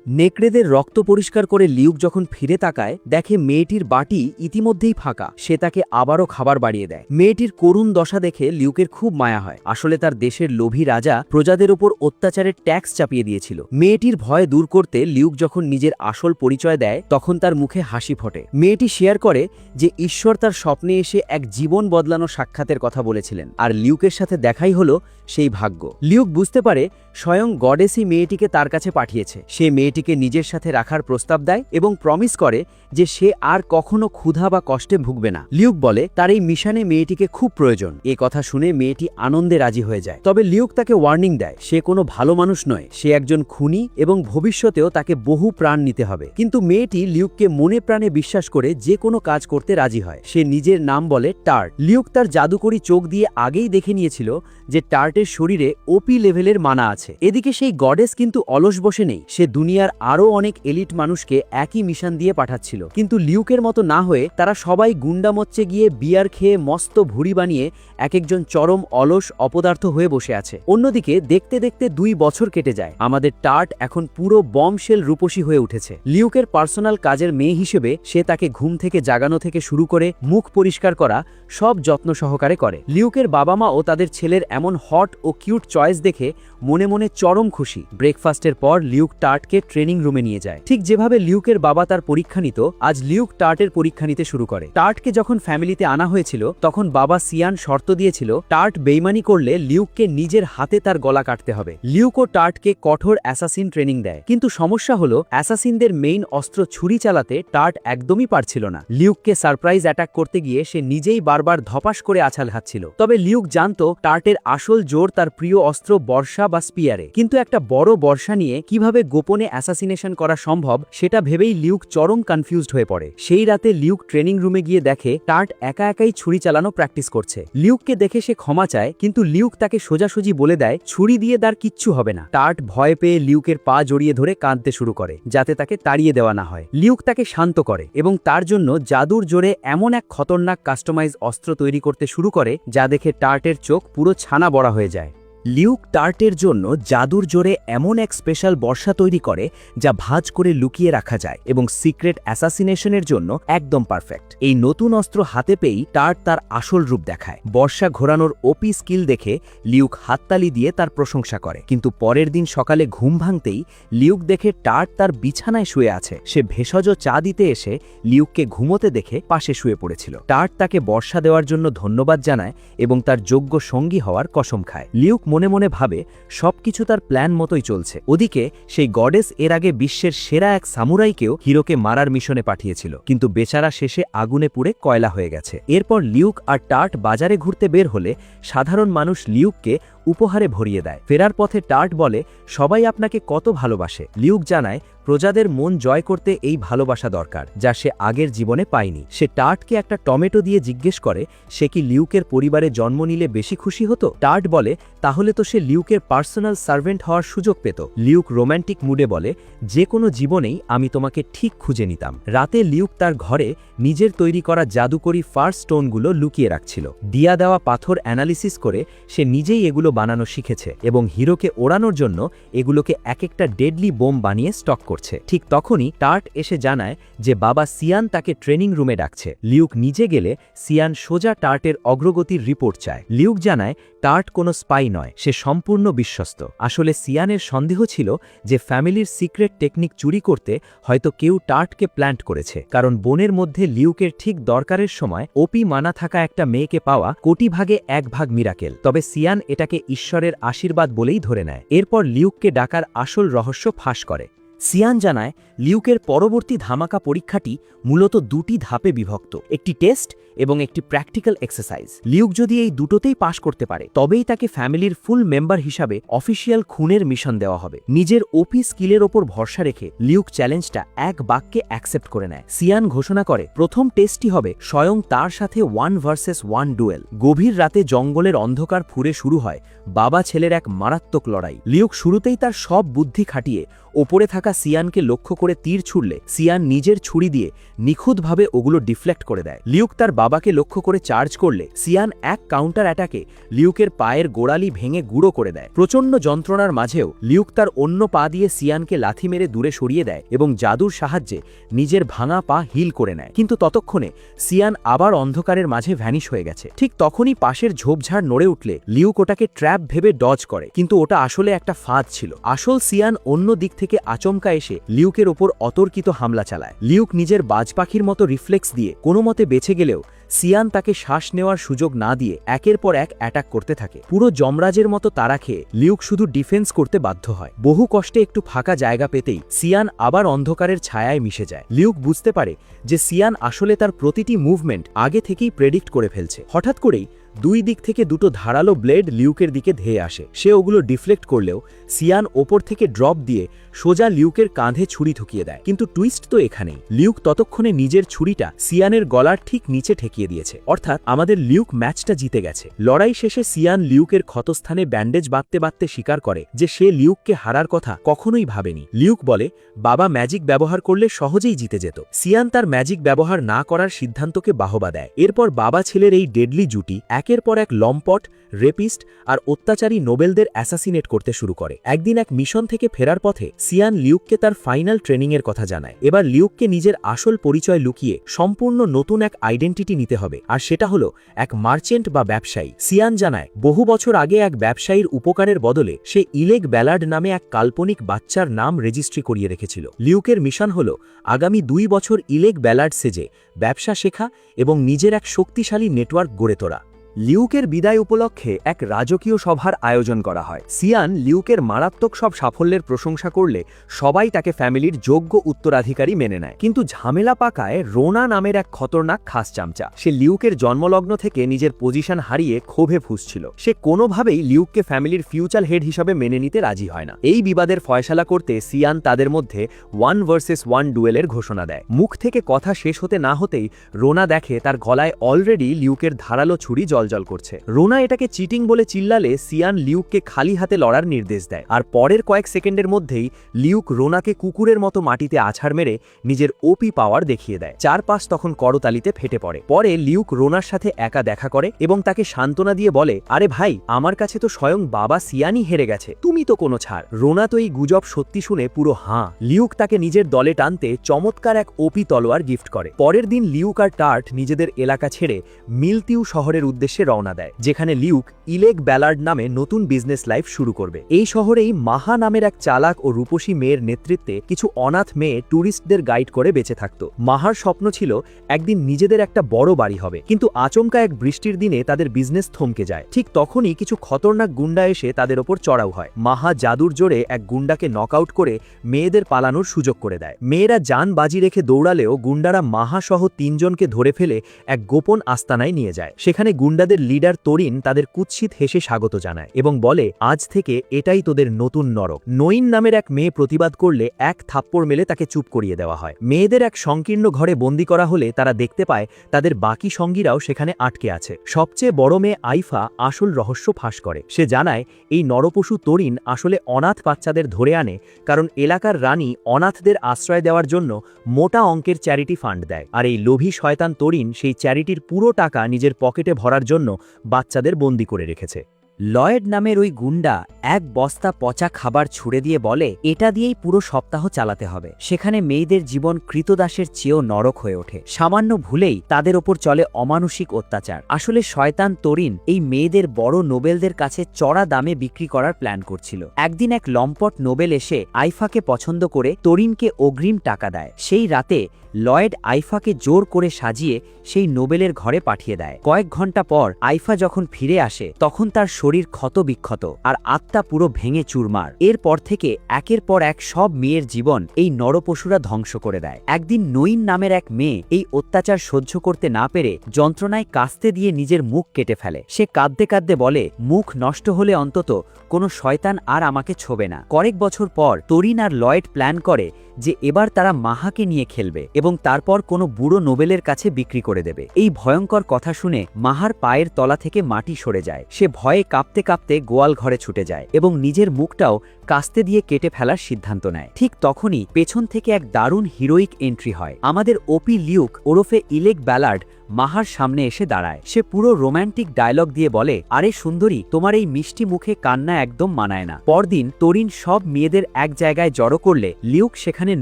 নেকড়েদের রক্ত পরিষ্কার করে লিউক যখন ফিরে তাকায়, দেখে মেয়েটির বাটি ইতিমধ্যেই ফাঁকা। সে তাকে আবারও খাবার বাড়িয়ে দেয়। মেয়েটির করুণ দশা দেখে লিউকের খুব মায়া হয়। আসলে তার দেশের লোভী রাজা প্রজাদের ওপর অত্যাচারের ট্যাক্স চাপিয়ে দিয়েছিল। মেয়েটির ভয় দূর করতে লিউক যখন নিজের আসল পরিচয় দেয়, তখন তার মুখে হাসি ফোটে। মেয়েটি শেয়ার করে যে ঈশ্বর তার স্বপ্নে এসে এক জীবন বদলানো সাক্ষাতের কথা বলেছিলেন, আর লিউকের সাথে দেখাই হলো সেই ভাগ্য। লিউক বুঝতে পারে স্বয়ং গডেসই মেয়েটিকে তার কাছে পাঠিয়েছে। সে মেয়েটিকে নিজের সাথে রাখার প্রস্তাব দেয় এবং প্রমিস করে যে সে আর কখনো ক্ষুধা বা কষ্টে ভুগবে না। লিউক বলে তার এই মিশনে মেয়েটিকে খুব প্রয়োজন। এ কথা শুনে মেয়েটি আনন্দে রাজি হয়ে যায়। তবে লিউক তাকে ওয়ার্নিং দেয় সে কোনো ভালো মানুষ নয়, সে একজন খুনি এবং ভবিষ্যতেও তাকে বহু প্রাণ নিতে হবে। কিন্তু মেয়েটি লিউককে মনে প্রাণে বিশ্বাস করে যে কোনো কাজ করতে রাজি হয়। সে নিজের নাম বলে টার্ট। লিউক তার জাদুকরি চোখ দিয়ে আগেই দেখে নিয়েছিল যে টার্টের শরীরে ওপি লেভেলের মানা আছে। এদিকে সেই গডেস কিন্তু অলস বসে নেই। সে দুনিয়ার আরও অনেক এলিট মানুষকে একই মিশন দিয়ে পাঠাচ্ছিল, কিন্তু লিউকের মতো না হয়ে তারা সবাই গুন্ডা মচ্চে গিয়ে বিয়ার খেয়ে মস্ত ভুড়ি বানিয়ে এক একজন চরম অলস অপদার্থ হয়ে বসে আছে। অন্যদিকে দেখতে দেখতে 2 বছর কেটে যায়। আমাদের টার্ট এখন পুরো বমশেল রূপসী হয়ে উঠেছে। লিউকের পার্সোনাল কাজের মেয়ে হিসেবে সে তাকে ঘুম থেকে জাগানো থেকে শুরু করে মুখ পরিষ্কার করা সব যত্ন সহকারে করে। লিউকের বাবা মা ও তাদের ছেলের এমন হট ও কিউট চয়েস দেখে মনে মনে চরম খুশি। ব্রেকফাস্টের পর লিউক টার্টকে ট্রেনিং রুমে নিয়ে যায়। ঠিক যেভাবে লিউকের বাবা তার পরীক্ষা নিত, আজ লিউক টার্টের পরীক্ষা নিতে শুরু করে। টার্টকে যখন ফ্যামিলিতে আনা হয়েছিল, তখন বাবা সিয়ান শর্ত দিয়েছিল টার্ট বেইমানি করলে লিউককে নিজের হাতে তার গলা কাটতে হবে। লিউক ও টার্টকে কঠোর অ্যাসাসিন ট্রেনিং দেয়, কিন্তু সমস্যা হলো অ্যাসাসিনদের মেইন অস্ত্র ছুরি চালাতে টার্ট একদমই পারছিল না। লিউককে সারপ্রাইজ অ্যাটাক করতে গিয়ে সে নিজেই বারবার ধপাস করে আছাল খাচ্ছিল। তবে লিউক জানতো টার্টের আসল জোর তার প্রিয় অস্ত্র বর্ষা বা স্পিয়ারে। কিন্তু একটা বড় বর্ষা নিয়ে কিভাবে গোপনে অ্যাসাসিনেশন করা সম্ভব সেটা ভেবেই লিউক চরম কনফিউজড হয়ে পড়ে। সেই রাতে লিউক ট্রেনিং রুমে গিয়ে দেখে টার্ট একা একাই ছুরি চালানো প্র্যাকটিস করছে। লিউককে দেখে সে ক্ষমা চায়, কিন্তু লিউক তাকে সোজাসুজি বলে দেয় ছুরি দিয়ে তার কিচ্ছু হবে না। টার্ট ভয় পেয়ে লিউকের পা জড়িয়ে ধরে কাঁদতে শুরু করে, যাতে তাকে তাড়িয়ে দেওয়া না হয়। লিউক তাকে শান্ত করে এবং তার জন্য জাদুর জোরে এমন এক খতরনাক কাস্টমাইজ অস্ত্র তৈরি করতে শুরু করে যা দেখে টার্টের চোখ পুরো ছানা বড়া হয়ে যায়। লিউক টার্টের জন্য জাদুর জোরে এমন এক স্পেশাল বর্ষা তৈরি করে যা ভাঁজ করে লুকিয়ে রাখা যায় এবং সিক্রেট অ্যাসাসিনেশনের জন্য একদম পারফেক্ট। এই নতুন অস্ত্র হাতে পেয়েই টার্ট তার আসল রূপ দেখায়। বর্ষা ঘোরানোর ওপি স্কিল দেখে লিউক হাততালি দিয়ে তার প্রশংসা করে, কিন্তু পরের দিন সকালে ঘুম ভাঙতেই লিউক দেখে টার্ট তার বিছানায় শুয়ে আছে। সে ভেষজ চা দিতে এসে লিউককে ঘুমোতে দেখে পাশে শুয়ে পড়েছিল। টার্ট তাকে বর্ষা দেওয়ার জন্য ধন্যবাদ জানায় এবং তার যোগ্য সঙ্গী হওয়ার কসম খায়। লিউক মনে মনে ভাবে সবকিছু তার প্ল্যান মতোই চলছে। ওদিকে সেই গডেস এর আগে বিশ্বের সেরা এক সামুরাইকেও হিরোকে মারার মিশনে পাঠিয়েছিল, কিন্তু বেচারা শেষে আগুনে পুড়ে কয়লা হয়ে গেছে। এরপর লিউক আর টার্ট বাজারে ঘুরতে বের হলে সাধারণ মানুষ লিউককে উপহারে ভরিয়ে দেয়। ফেরার পথে টার্ট বলে সবাই আপনাকে কত ভালোবাসে। লিউক জানায় প্রজাদের মন জয় করতে এই ভালোবাসা দরকার, যা সে আগের জীবনে পায়নি। সে টার্টকে একটা টমেটো দিয়ে জিজ্ঞেস করে সে কি লিউকের পরিবারে জন্ম নিলে বেশি খুশি হতো। টার্ট বলে তাহলে তো সে লিউকের পার্সোনাল সার্ভেন্ট হওয়ার সুযোগ পেত। লিউক রোম্যান্টিক মুডে বলে যে কোনো জীবনেই আমি তোমাকে ঠিক খুঁজে নিতাম। রাতে লিউক তার ঘরে নিজের তৈরি করা জাদুকরি ফার স্টোনগুলো লুকিয়ে রাখছিল। দিয়া দেওয়া পাথর অ্যানালিসিস করে সে নিজেই এগুলো বানানো শিখেছে এবং হিরোকে ওড়ানোর জন্য এগুলোকে এক একটা ডেডলি বোম বানিয়ে স্টক করছে। ঠিক তখনই টার্ট এসে জানায় যে বাবা সিয়ান তাকে ট্রেনিং রুমে ডাকছে। লিউক নিজে গেলে সিয়ান সোজা টার্টের অগ্রগতির রিপোর্ট চায়। লিউক জানায় টার্ট কোনো স্পাই নয়, সে সম্পূর্ণ বিশ্বস্ত। আসলে সিয়ানের সন্দেহ ছিল যে ফ্যামিলির সিক্রেট টেকনিক চুরি করতে হয়তো কেউ টার্টকে প্ল্যান্ট করেছে, কারণ বোনের মধ্যে লিউকের ঠিক দরকারের সময় ওপি মানা থাকা একটা মেয়েকে পাওয়া কোটি ভাগে এক ভাগ মিরাকেল। তবে সিয়ান এটাকে ঈশ্বরের আশীর্বাদ বলেই ধরে নেয়। এরপর লিউককে ডাকার আসল রহস্য ফাঁস করে। সিয়ান জানায় লিউকের পরবর্তী ধামাকা পরীক্ষাটি মূলত দুটি ধাপে বিভক্ত, একটি টেস্ট এবং একটি প্র্যাকটিক্যাল এক্সারসাইজ। লিউক যদি এই দুটোতেই পাশ করতে পারে তবেই তাকে ফ্যামিলির ফুল মেম্বার হিসাবে অফিসিয়াল খুনের মিশন দেওয়া হবে। নিজের ওপি স্কিলের ওপর ভরসা রেখে লিউক চ্যালেঞ্জটা এক বাক্যে অ্যাকসেপ্ট করে নেয়। সিয়ান ঘোষণা করে প্রথম টেস্টটি হবে স্বয়ং তার সাথে 1 ভার্সেস 1 ডুয়েল। গভীর রাতে জঙ্গলের অন্ধকার ফুরে শুরু হয় বাবা ছেলের এক মারাত্মক লড়াই। লিউক শুরুতেই তার সব বুদ্ধি খাটিয়ে ওপরে থাকা সিয়ানকে লক্ষ্য করে তীর ছুড়লে সিয়ান নিজের ছুরি দিয়ে নিখুঁতভাবে ওগুলো ডিফ্লেক্ট করে দেয়। লিউক তার বাবাকে লক্ষ্য করে চার্জ করলে সিয়ান এক কাউন্টার অ্যাটাকে লিউকের পায়ের গোড়ালি ভেঙে গুঁড়ো করে দেয়। প্রচণ্ড যন্ত্রণার মাঝেও লিউক তার অন্য পা দিয়ে সিয়ানকে লাথি মেরে দূরে সরিয়ে দেয় এবং জাদুর সাহায্যে নিজের ভাঙা পা হিল করে নেয়। কিন্তু ততক্ষণে সিয়ান আবার অন্ধকারের মাঝে ভ্যানিশ হয়ে গেছে। ঠিক তখনই পাশের ঝোপঝাড় নড়ে উঠলে লিউক ওটাকে ট্র্যাপ ভেবে ডজ করে, কিন্তু ওটা আসলে একটা ফাঁদ ছিল। আসল সিয়ান অন্য দিক থেকে আচমকা এসে লিউকের ওপর অতর্কিত হামলা চালায়। লিউক নিজের বাজ পাখির মতো রিফ্লেক্স দিয়ে কোনো মতে বেঁচে গেলেও সিয়ান তাকে শ্বাস নেওয়ার সুযোগ না দিয়ে একের পর এক অ্যাটাক করতে থাকে। পুরো যমরাজের মতো তাড়া খেয়ে লিউক শুধু ডিফেন্স করতে বাধ্য হয়। বহু কষ্টে একটু ফাঁকা জায়গা পেতেই সিয়ান আবার অন্ধকারের ছায়ায় মিশে যায়। লিউক বুঝতে পারে যে সিয়ান আসলে তার প্রতিটি মুভমেন্ট আগে থেকেই প্রেডিক্ট করে ফেলছে। হঠাৎ করেই দুই দিক থেকে দুটো ধারালো ব্লেড লিউকের দিকে ধেয়ে আসে। সে ওগুলো ডিফ্লেক্ট করলেও সিয়ান ওপর থেকে ড্রপ দিয়ে সোজা লিউকের কাঁধে ছুরি ঠুকিয়ে দেয়। কিন্তু টুইস্ট তো এখানেই, লিউক ততক্ষণে নিজের ছুরিটা সিয়ানের গলার ঠিক নিচে ঠেকিয়ে দিয়েছে। অর্থাৎ আমাদের লিউক ম্যাচটা জিতে গেছে। লড়াই শেষে সিয়ান লিউকের ক্ষতস্থানে ব্যান্ডেজ বাঁধতে বাঁধতে স্বীকার করে যে সে লিউককে হারার কথা কখনোই ভাবেনি। লিউক বলে বাবা ম্যাজিক ব্যবহার করলে সহজেই জিতে যেত। সিয়ান তার ম্যাজিক ব্যবহার না করার সিদ্ধান্তকে বাহবা দেয়। এরপর বাবা ছেলের এই ডেডলি জুটি একের পর এক লম্পট, রেপিস্ট আর অত্যাচারী নোবেলদের অ্যাসাসিনেট করতে শুরু করে। একদিন এক মিশন থেকে ফেরার পথে সিয়ান লিউককে তার ফাইনাল ট্রেনিংয়ের কথা জানায়। এবার লিউককে নিজের আসল পরিচয় লুকিয়ে সম্পূর্ণ নতুন এক আইডেন্টিটি নিতে হবে, আর সেটা হলো এক মার্চেন্ট বা ব্যবসায়ী। সিয়ান জানায় বহু বছর আগে এক ব্যবসায়ীর উপকারের বদলে সে ইলেগ ব্যালার্ড নামে এক কাল্পনিক বাচ্চার নাম রেজিস্ট্রি করিয়ে রেখেছিল। লিউকের মিশন হলো আগামী 2 বছর ইলেগ ব্যালার্ড সেজে ব্যবসা শেখা এবং নিজের এক শক্তিশালী নেটওয়ার্ক গড়ে তোলা। লিউকের বিদায় উপলক্ষে এক রাজকীয় সভার আয়োজন করা হয়। সিয়ান লিউকের মারাত্মক সব সাফল্যের প্রশংসা করলে সবাই তাকে ফ্যামিলির যোগ্য উত্তরাধিকারী মেনে নেয়। কিন্তু ঝামেলা পাকায় রোনা নামের এক খতরনাক খাস চামচা। সে লিউকের জন্মলগ্ন থেকে নিজের পজিশন হারিয়ে ক্ষোভে ফুঁসছিল। সে কোনোভাবেই লিউককে ফ্যামিলির ফিউচার হেড হিসাবে মেনে নিতে রাজি হয় না। এই বিবাদের ফয়সালা করতে সিয়ান তাদের মধ্যে 1 ভার্সেস 1 ডুয়েলের ঘোষণা দেয়। মুখ থেকে কথা শেষ হতে না হতেই রোনা দেখে তার গলায় অলরেডি লিউকের ধারালো ছুরি জলজল করছে। রোনা এটাকে চিটিং বলে চিল্লালে সিয়ান লিউককে খালি হাতে লড়ার নির্দেশ দেয়। আর পরের কয়েক সেকেন্ডের মধ্যেই লিউক রোনাকে কুকুরের মতো মাটিতে আছাড় মেরে নিজের ওপি পাওয়ার দেখিয়ে দেয়। চারপাশ তখন করতালিতে ফেটে পড়ে। পরে লিউক রোনার সাথে একা দেখা করে এবং তাকে সান্ত্বনা দিয়ে বলে, আরে ভাই, আমার কাছে তো স্বয়ং বাবা সিয়ানই হেরে গেছে, তুমি তো কোনো ছাড়। রোনা তো এই গুজব সত্যি শুনে পুরো হাঁ। লিউক তাকে নিজের দলে টানতে চমৎকার এক ওপি তলোয়ার গিফট করে। পরের দিন লিউক আর টার্ট নিজেদের এলাকা ছেড়ে মিলতিউ শহরের উদ্দেশ্যে রওনা দেয়, যেখানে লিউক ইলেগ ব্যালার্ড নামে নতুন বিজনেস লাইফ শুরু করবে। এই শহরেই মাহা নামের এক চালাক ও রূপসী মেয়ের নেতৃত্বে কিছু অনাথ মেয়ে ট্যুরিস্টদের গাইড করে বেঁচে থাকত। মাহার স্বপ্ন ছিল একদিন নিজেদের একটা বড় বাড়ি হবে, কিন্তু আচমকা এক বৃষ্টির দিনে তাদের বিজনেস থমকে যায়। ঠিক তখনই কিছু খতরনাক গুন্ডা এসে তাদের ওপর চড়াও হয়। মাহা জাদুর জোরে এক গুন্ডাকে নকআউট করে মেয়েদের পালানোর সুযোগ করে দেয়। মেয়েরা জান বাজি রেখে দৌড়ালেও গুন্ডারা মাহা সহ 3 জনকে ধরে ফেলে এক গোপন আস্তানায় নিয়ে যায়। সেখানে গুন্ডা গুন্ডাদের লিডার তরিন তাদের কুৎসিত হেসে স্বাগত জানায় এবং বলে, আজ থেকে এটাই তোদের নতুন নরক। নইন নামের এক মেয়ে প্রতিবাদ করলে এক থাপ্পড় মেলে তাকে চুপ করিয়ে দেওয়া হয়। মেয়েদের এক সংকীর্ণ ঘরে বন্দি করা হলে তারা দেখতে পায় তাদের বাকি সঙ্গীরাও সেখানে আটকে আছে। সবচেয়ে বড় মেয়ে আইফা আসল রহস্য ফাঁস করে। সে জানায় এই নরপশু তরিন আসলে অনাথ বাচ্চাদের ধরে আনে, কারণ এলাকার রানী অনাথদের আশ্রয় দেওয়ার জন্য মোটা অঙ্কের চ্যারিটি ফান্ড দেয়, আর এই লোভী শয়তান তরিন সেই চ্যারিটির পুরো টাকা নিজের পকেটে ভরার জন্য বাচ্চাদের বন্দি করে রেখেছে। লয়েড নামের ওই গুন্ডা এক বস্তা পচা খাবার ছুড়ে দিয়ে বলে এটা দিয়েই পুরো সপ্তাহ চালাতে হবে। সেখানে মেয়েদের জীবন কৃতদাসের চেয়েও নরক হয়ে ওঠে। সামান্য ভুলেই তাদের ওপর চলে অমানুষিক অত্যাচার। আসলে শয়তান তরিন এই মেয়েদের বড় নোবেলদের কাছে চড়া দামে বিক্রি করার প্ল্যান করছিল। একদিন এক লম্পট নোবেল এসে আইফাকে পছন্দ করে তরিনকে অগ্রিম টাকা দেয়। সেই রাতে লয়েড আইফাকে জোর করে সাজিয়ে সেই নোবেলের ঘরে পাঠিয়ে দেয়। কয়েক ঘন্টা পর আইফা যখন ফিরে আসে তখন তার শরীর ক্ষত বিক্ষত আর আত্মা পুরো ভেঙে চুরমার। এরপর থেকে একের পর এক সব মেয়ের জীবন এই নরপশুরা ধ্বংস করে দেয়। একদিন নইন নামের এক মেয়ে এই অত্যাচার সহ্য করতে না পেরে যন্ত্রণায় কাস্তে দিয়ে নিজের মুখ কেটে ফেলে। সে কাঁদতে কাঁদতে বলে, মুখ নষ্ট হলে অন্তত কোনো শয়তান আর আমাকে ছোবে না। কয়েক বছর পর তরিন আর লয়েড প্ল্যান করে যে এবার তারা মাহাকে নিয়ে খেলবে এবং তারপর কোনো বুড়ো নোবেলের কাছে বিক্রি করে দেবে। এই ভয়ঙ্কর কথা শুনে মাহার পায়ের তলা থেকে মাটি সরে যায়। সে ভয়ে কাঁপতে কাঁপতে গোয়াল ঘরে ছুটে যায় এবং নিজের মুখটাও কাস্তে দিয়ে কেটে ফেলার সিদ্ধান্ত নেয়। ঠিক তখনই পেছন থেকে এক দারুণ হিরোইক এন্ট্রি হয়। আমাদের ওপি লিউক ওরফে ইলেক ব্যালার্ড মাহার সামনে এসে দাঁড়ায়। সে পুরো রোম্যান্টিক ডায়লগ দিয়ে বলে, আরে সুন্দরী, তোমার এই মিষ্টি মুখে কান্না একদম মানায় না। পরদিন তরিন সব মেয়েদের এক জায়গায় জড়ো করলে লিউক সেখানে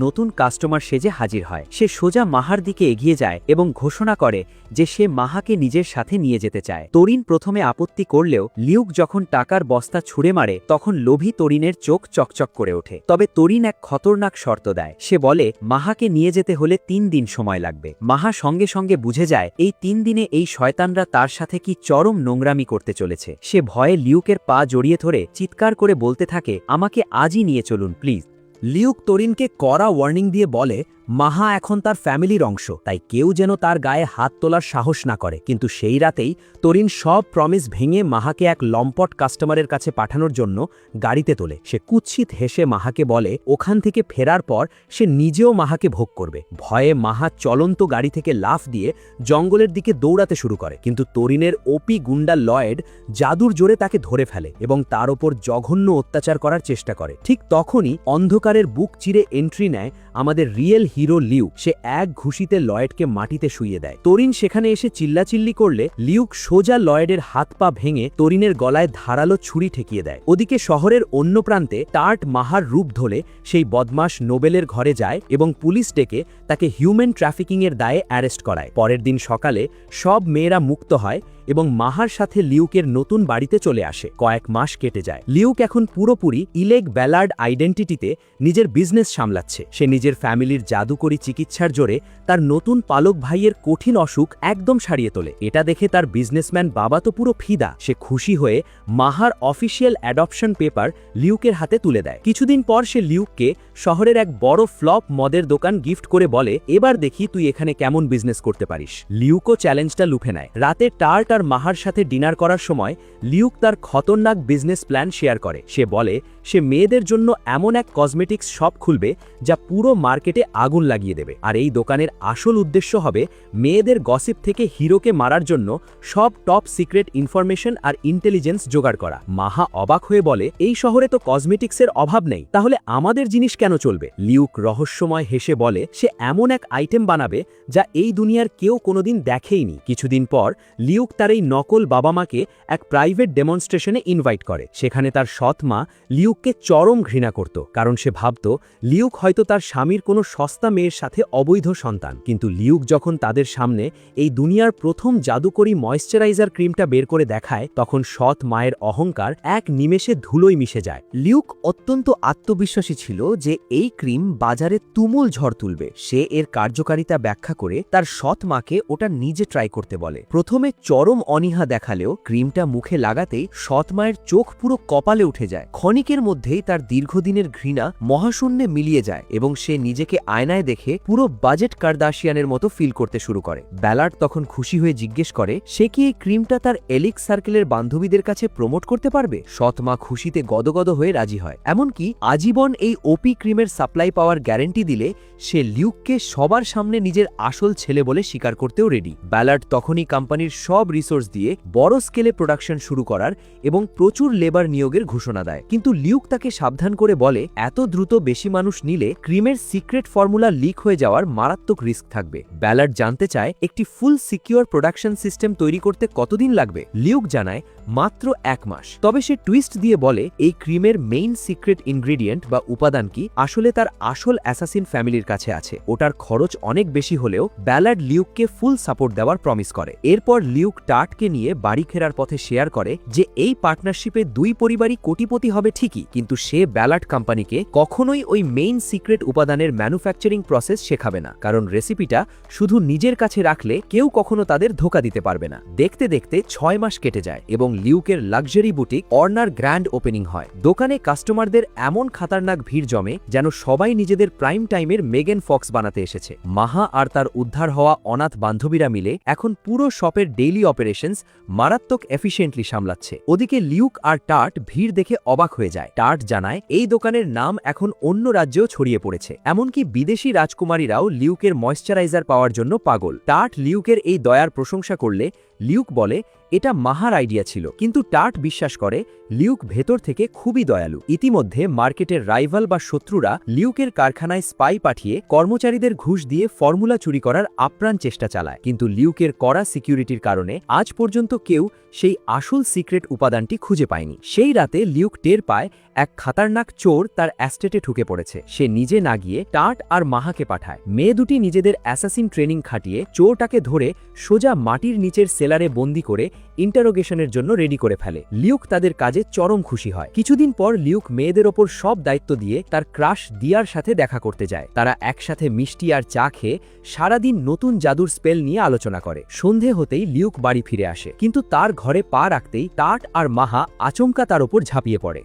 নতুন কাস্টমার সেজে হাজির হয়। সে সোজা মাহার দিকে এগিয়ে যায় এবং ঘোষণা করে যে সে মাহাকে নিজের সাথে নিয়ে যেতে চায়। তরিন প্রথমে আপত্তি করলেও লিউক যখন টাকার বস্তা ছুঁড়ে মারে তখন লোভী তরিনের চোখ চকচক করে ওঠে। তবে তরিন এক খতরনাক শর্ত দেয়। সে বলে মাহাকে নিয়ে যেতে হলে 3 দিন সময় লাগবে। মাহা সঙ্গে সঙ্গে বুঝে যায় এই 3 দিনে এই শয়তানরা তার সাথে কি চরম নোংরামি করতে চলেছে। সে ভয়ে লিউকের পা জড়িয়ে ধরে চিৎকার করে বলতে থাকে, আমাকে আজই নিয়ে চলুন প্লিজ। লিউক তরিনকে কড়া ওয়ার্নিং দিয়ে বলে, মাহা এখন তার ফ্যামিলির অংশ, তাই কেউ যেন তার গায়ে হাত তোলার সাহস না করে। কিন্তু সেই রাতেই তরিন সব প্রমিস ভেঙে মাহাকে এক লম্পট কাস্টমারের কাছে পাঠানোর জন্য গাড়িতে তোলে। সে কুৎসিত হেসে মাহাকে বলে ওখান থেকে ফেরার পর সে নিজেও মাহাকে ভোগ করবে। ভয়ে মাহা চলন্ত গাড়ি থেকে লাফ দিয়ে জঙ্গলের দিকে দৌড়াতে শুরু করে, কিন্তু তরিনের ওপি গুন্ডা লয়েড জাদুর জোরে তাকে ধরে ফেলে এবং তার ওপর জঘন্য অত্যাচার করার চেষ্টা করে। ঠিক তখনই অন্ধকারের বুক চিরে এন্ট্রি নেয় আমাদের রিয়েল হিরো লিউক। সে এক ঘুষিতে লয়েডকে মাটিতে শুইয়ে দেয়। তরিন সেখানে এসে চিল্লাচিল্লি করলে লিউক সোজা লয়েডের হাত পা ভেঙে তরিনের গলায় ধারালো ছুরি ঠেকিয়ে দেয়। ওদিকে শহরের অন্য প্রান্তে টার্ট মাহার রূপ ধরে সেই বদমাশ নোবেলের ঘরে যায় এবং পুলিশ ডেকে তাকে হিউম্যান ট্রাফিকিংয়ের দায়ে অ্যারেস্ট করায়। পরের দিন সকালে সব মেয়েরা মুক্ত হয় এবং মাহার সাথে লিউকের নতুন বাড়িতে চলে আসে। কয়েক মাস কেটে যায়। লিউক এখন পুরোপুরি ইলেক ব্যালার্ড আইডেন্টিটিতে নিজের বিজনেস সামলাচ্ছে। সে নিজের ফ্যামিলির জাদুকরি চিকিৎসার জোরে তার নতুন পালক ভাইয়ের কঠিন অসুখ একদম সারিয়ে তোলে। এটা দেখে তার বিজনেসম্যান বাবা তো পুরো ফিদা। সে খুশি হয়ে মাহার অফিসিয়াল অ্যাডপশন পেপার লিউকের হাতে তুলে দেয়। কিছুদিন পর সে লিউককে শহরের এক বড় ফ্লপ মদের দোকান গিফট করে বলে, এবার দেখি তুই এখানে কেমন বিজনেস করতে পারিস। লিউকও চ্যালেঞ্জটা লুফে নেয়। রাতে টার্ট আর মাহার সাথে ডিনার করার সময় লিউক তার খতরনাক বিজনেস প্ল্যান শেয়ার করে। সে বলে সে মেয়েদের জন্য এমন এক কসমেটিক্স শপ খুলবে যা পুরো মার্কেটে আগুন লাগিয়ে দেবে, আর এই দোকানের আসল উদ্দেশ্য হবে মেয়েদের গসিপ থেকে হিরোকে মারার জন্য সব টপ সিক্রেট ইনফরমেশন আর ইন্টেলিজেন্স জোগাড় করা। মাহা অবাক হয়ে বলে, এই শহরে তো কসমেটিক্সের অভাব নেই, তাহলে আমাদের জিনিস কেন চলবে? লিউক রহস্যময় হেসে বলে সে এমন এক আইটেম বানাবে যা এই দুনিয়ার কেউ কোনোদিন দেখেইনি। কিছুদিন পর লিউক তার এই নকল বাবা মাকে এক প্রাইভেট ডেমনস্ট্রেশনে ইনভাইট করে। সেখানে তার সৎ মা লিউককে চরম ঘৃণা করত, কারণ সে ভাবত লিউক হয়তো তার স্বামীর কোনো সস্তা মেয়ের সাথে অবৈধ সন্তান। কিন্তু লিউক যখন তাদের সামনে এই দুনিয়ার প্রথম জাদুকরি ময়েশ্চারাইজার ক্রিমটা বের করে দেখায় তখন সৎ মায়ের অহংকার এক নিমেষে ধুলোয় মিশে যায়। লিউক অত্যন্ত আত্মবিশ্বাসী ছিল যে এই ক্রিম বাজারে তুমুল ঝড় তুলবে। সে এর কার্যকারিতা ব্যাখ্যা করে তার সৎ মাকে ওটা নিজে ট্রাই করতে বলে। প্রথমে চরম অনীহা দেখালেও ক্রিমটা মুখে লাগাতেই সৎ মায়ের চোখ পুরো কপালে উঠে যায়। ক্ষণিকের মধ্যেই তার দীর্ঘদিনের ঘৃণা মহাশূন্যে মিলিয়ে যায় এবং সে সে নিজেকে আয়নায় দেখে পুরো বাজেট কার্দাশিয়ানের মতো ফিল করতে শুরু করে। ব্যালার্ড তখন খুশি হয়ে জিজ্ঞেস করে সে কি এই ক্রিমটা তার এলিক্স সার্কেলের বান্ধবীদের কাছে প্রমোট করতে পারবে। সৎ মা খুশিতে গদগদ হয়ে রাজি হয়, এমনকি আজীবন এই ওপি ক্রিমের সাপ্লাই পাওয়ার গ্যারেন্টি দিলে সে লিউককে সবার সামনে নিজের আসল ছেলে বলে স্বীকার করতেও রেডি। ব্যালার্ড তখনই কোম্পানির সব রিসোর্স দিয়ে বড় স্কেলে প্রোডাকশন শুরু করার এবং প্রচুর লেবার নিয়োগের ঘোষণা দেয়। কিন্তু লিউক তাকে সাবধান করে বলে এত দ্রুত বেশি মানুষ নিলে ক্রিমের সিক্রেট ফর্মুলা লিক হয়ে যাওয়ার মারাত্মক রিস্ক থাকবে। ব্যালার্ড জানতে চায় একটি ফুল সিকিউর প্রোডাকশন সিস্টেম তৈরি করতে কতদিন লাগবে। লিউক জানায় মাত্র 1 মাস। তবে সে টুইস্ট দিয়ে বলে এই ক্রিমের মেইন সিক্রেট ইনগ্রিডিয়েন্ট বা উপাদান কি আসলে তার আসল অ্যাসাসিন ফ্যামিলির কাছে আছে। ওটার খরচ অনেক বেশি হলেও ব্যালার্ড লিউককে ফুল সাপোর্ট দেওয়ার প্রমিস করে। এরপর লিউক টার্টকে নিয়ে বাড়ি ফেরার পথে শেয়ার করে যে এই পার্টনারশিপে দুই পরিবারই কোটিপতি হবে ঠিকই, কিন্তু সে ব্যালার্ড কোম্পানিকে কখনোই ওই মেইন সিক্রেট উপাদানের ম্যানুফ্যাকচারিং প্রসেস শেখাবে না, কারণ রেসিপিটা শুধু নিজের কাছে রাখলে কেউ কখনো তাদের ধোকা দিতে পারবে না। দেখতে দেখতে 6 মাস কেটে যায় এবং লিউকের luxury boutique owner grand opening হয়। দোকানে কাস্টমারদের এমন খাতারনাক ভিড় জমে যেন সবাই নিজেদের প্রাইম টাইমের মেগেন ফক্স বানাতে এসেছে। মাহা আর তার উদ্ধার হওয়া অনাথ বান্ধবীরা মিলে এখন পুরো শপের ডেইলি অপারেশনস মারাত্মক এফিশিয়েন্টলি সামলাচ্ছে। ওদিকে লিউক আর টার্ট ভিড় দেখে অবাক হয়ে যায়। টার্ট জানায় এই দোকানের নাম এখন অন্য রাজ্যেও ছড়িয়ে পড়েছে, এমনকি বিদেশি রাজকুমারীরাও লিউকের ময়েশ্চারাইজার পাওয়ার জন্য পাগল। টার্ট লিউকের এই দয়ার প্রশংসা করলে লিউক বলে এটা মাহার আইডিয়া ছিল, কিন্তু টার্ট বিশ্বাস করে লিউক ভেতর থেকে খুবই দয়ালু। ইতিমধ্যে মার্কেটের রাইভাল বা শত্রুরা লিউকের কারখানায় স্পাই পাঠিয়ে কর্মচারীদের ঘুষ দিয়ে ফর্মুলা চুরি করার আপ্রাণ চেষ্টা চালায়, কিন্তু লিউকের কড়া সিকিউরিটির কারণে আজ পর্যন্ত কেউ সেই আসল সিক্রেট উপাদানটি খুঁজে পায়নি। সেই রাতে লিউক টের পায় এক খাতারনাক চোর তার অ্যাস্টেটে ঢুকে পড়েছে। সে নিজে না গিয়ে টার্ট আর মাহাকে পাঠায়। মেয়ে দুটি নিজেদের অ্যাসাসিন ট্রেনিং খাটিয়ে চোরটাকে ধরে সোজা মাটির নিচের সেলারে বন্দি করে ইন্টারোগেশনের জন্য রেডি করে ফেলে। লিউক তাদের কাজে চরম খুশি হয়। কিছুদিন পর লিউক মেয়েদের ওপর সব দায়িত্ব দিয়ে তার ক্রাশ দিয়ার সাথে দেখা করতে যায়। তারা একসাথে মিষ্টি আর চা খেয়ে সারাদিন নতুন জাদুর স্পেল নিয়ে আলোচনা করে। সন্ধে হতেই লিউক বাড়ি ফিরে আসে, কিন্তু তার ঘরে পা রাখতেই টার্ট আর মাহা আচমকা তার ওপর ঝাঁপিয়ে পড়ে।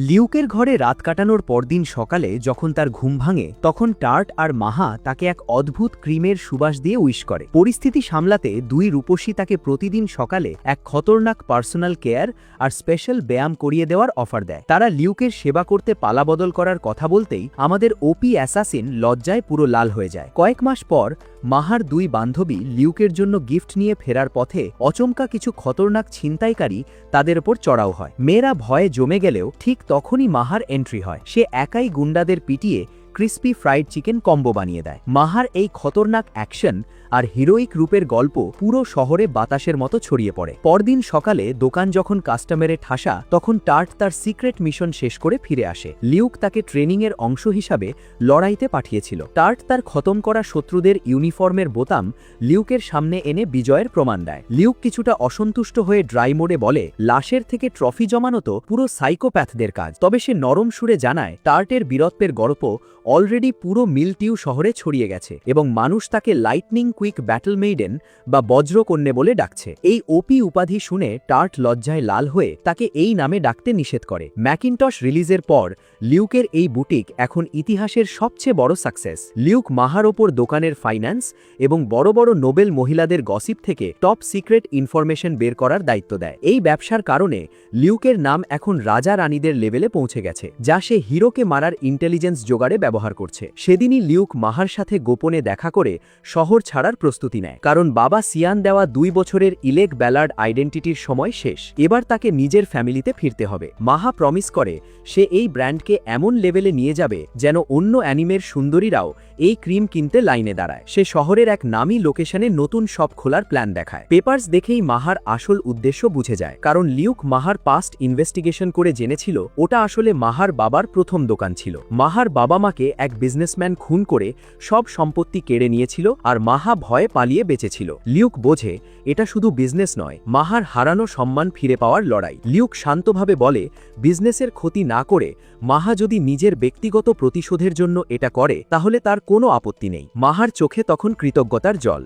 লিউকের ঘরে রাত কাটানোর পরদিন সকালে যখন তার ঘুম ভাঙে, তখন টার্ট আর মাহা তাকে এক অদ্ভুত ক্রিমের সুবাস দিয়ে উইশ করে। পরিস্থিতি সামলাতে দুই রূপসী তাকে প্রতিদিন সকালে এক খতরনাক পার্সোনাল কেয়ার আর স্পেশাল ব্যায়াম করিয়ে দেওয়ার অফার দেয়। তারা লিউকের সেবা করতে পালাবদল করার কথা বলতেই আমাদের ওপি অ্যাসাসিন লজ্জায় পুরো লাল হয়ে যায়। কয়েক মাস পর মাহার দুই বান্ধবী লিউকের জন্য গিফট নিয়ে ফেরার পথে অচমকা কিছু খতরনাক ছিনতাইকারী তাদের ওপর চড়াও হয়। মেয়েরা ভয়ে জমে গেলেও ঠিক তখনই মাহার এন্ট্রি হয়। সে একাই গুন্ডাদের পিটিয়ে ক্রিস্পি ফ্রাইড চিকেন কম্বো বানিয়ে দেয়। মাহার এই খতরনাক অ্যাকশন আর হিরোইক রূপের গল্প পুরো শহরে বাতাসের মতো ছড়িয়ে পড়ে। পরদিন সকালে দোকান যখন কাস্টমারে ঠাসা, তখন টার্ট তার সিক্রেট মিশন শেষ করে ফিরে আসে। লিউক তাকে ট্রেনিংয়ের অংশ হিসাবে লড়াইতে পাঠিয়েছিল। টার্ট তার খতম করা শত্রুদের ইউনিফর্মের বোতাম লিউকের সামনে এনে বিজয়ের প্রমাণ দেয়। লিউক কিছুটা অসন্তুষ্ট হয়ে ড্রাই মোডে বলে লাশের থেকে ট্রফি জমানো তো পুরো সাইকোপ্যাথদের কাজ। তবে সে নরম সুরে জানায় টার্টের বীরত্বের গল্প অলরেডি পুরো মিলটিউ শহরে ছড়িয়ে গেছে এবং মানুষ তাকে লাইটনিং কুইক ব্যাটল মেইডেন বা বজ্রকন্যে বলে ডাকছে। এই ওপি উপাধি শুনে টার্ট লজ্জায় লাল হয়ে তাকে এই নামে ডাকতে নিষেধ করে। ম্যাকিনটশ রিলিজের পর লিউকের এই বুটিক এখন ইতিহাসের সবচেয়ে বড় সাকসেস। লিউক মাহার ওপর দোকানের ফাইন্যান্স এবং বড় বড় নোবেল মহিলাদের গসিপ থেকে টপ সিক্রেট ইনফরমেশন বের করার দায়িত্ব দেয়। এই ব্যবসার কারণে লিউকের নাম এখন রাজা রানীদের লেভেলে পৌঁছে গেছে, যা সে হিরোকে মারার ইন্টেলিজেন্স জোগাড়ে ব্যবহার করছে। সেদিনই লিউক মাহার সাথে গোপনে দেখা করে শহর ছাড়ার প্রস্তুতি নেয়, কারণ বাবা সিয়ান দেওয়া 2 বছরের ইলেক ব্যালার্ড আইডেন্টিটির সময় শেষ। এবার তাকে নিজের ফ্যামিলিতে ফিরতে হবে। মাহা প্রমিস করে সে এই ব্র্যান্ডকে এমন লেভেলে নিয়ে যাবে যেন অন্য অ্যানিমের সুন্দরীরাও এই ক্রিম কিনতে লাইনে দাঁড়ায়। সে শহরের এক নামী লোকেশনে নতুন শপ খোলার প্ল্যান দেখায়। পেপারস দেখেই মাহার আসল উদ্দেশ্য বুঝে যায়, কারণ লিউক মাহার পাস্ট ইনভেস্টিগেশন করে জেনেছিল ওটা আসলে মাহার বাবার প্রথম দোকান ছিল। মাহার বাবা মাকে এক বিজনেসম্যান খুন করে সব সম্পত্তি কেড়ে নিয়েছিল আর মাহা ভয়ে পালিয়ে বেঁচেছিল। লিউক বোঝে এটা শুধু বিজনেস নয়, মাহার হারানো সম্মান ফিরে পাওয়ার লড়াই। লিউক শান্তভাবে বলে বিজনেসের ক্ষতি না করে মাহা যদি নিজের ব্যক্তিগত প্রতিশোধের জন্য এটা করে তাহলে তার কোনো আপত্তি নেই। মাহার চোখে তখন কৃতজ্ঞতার জল।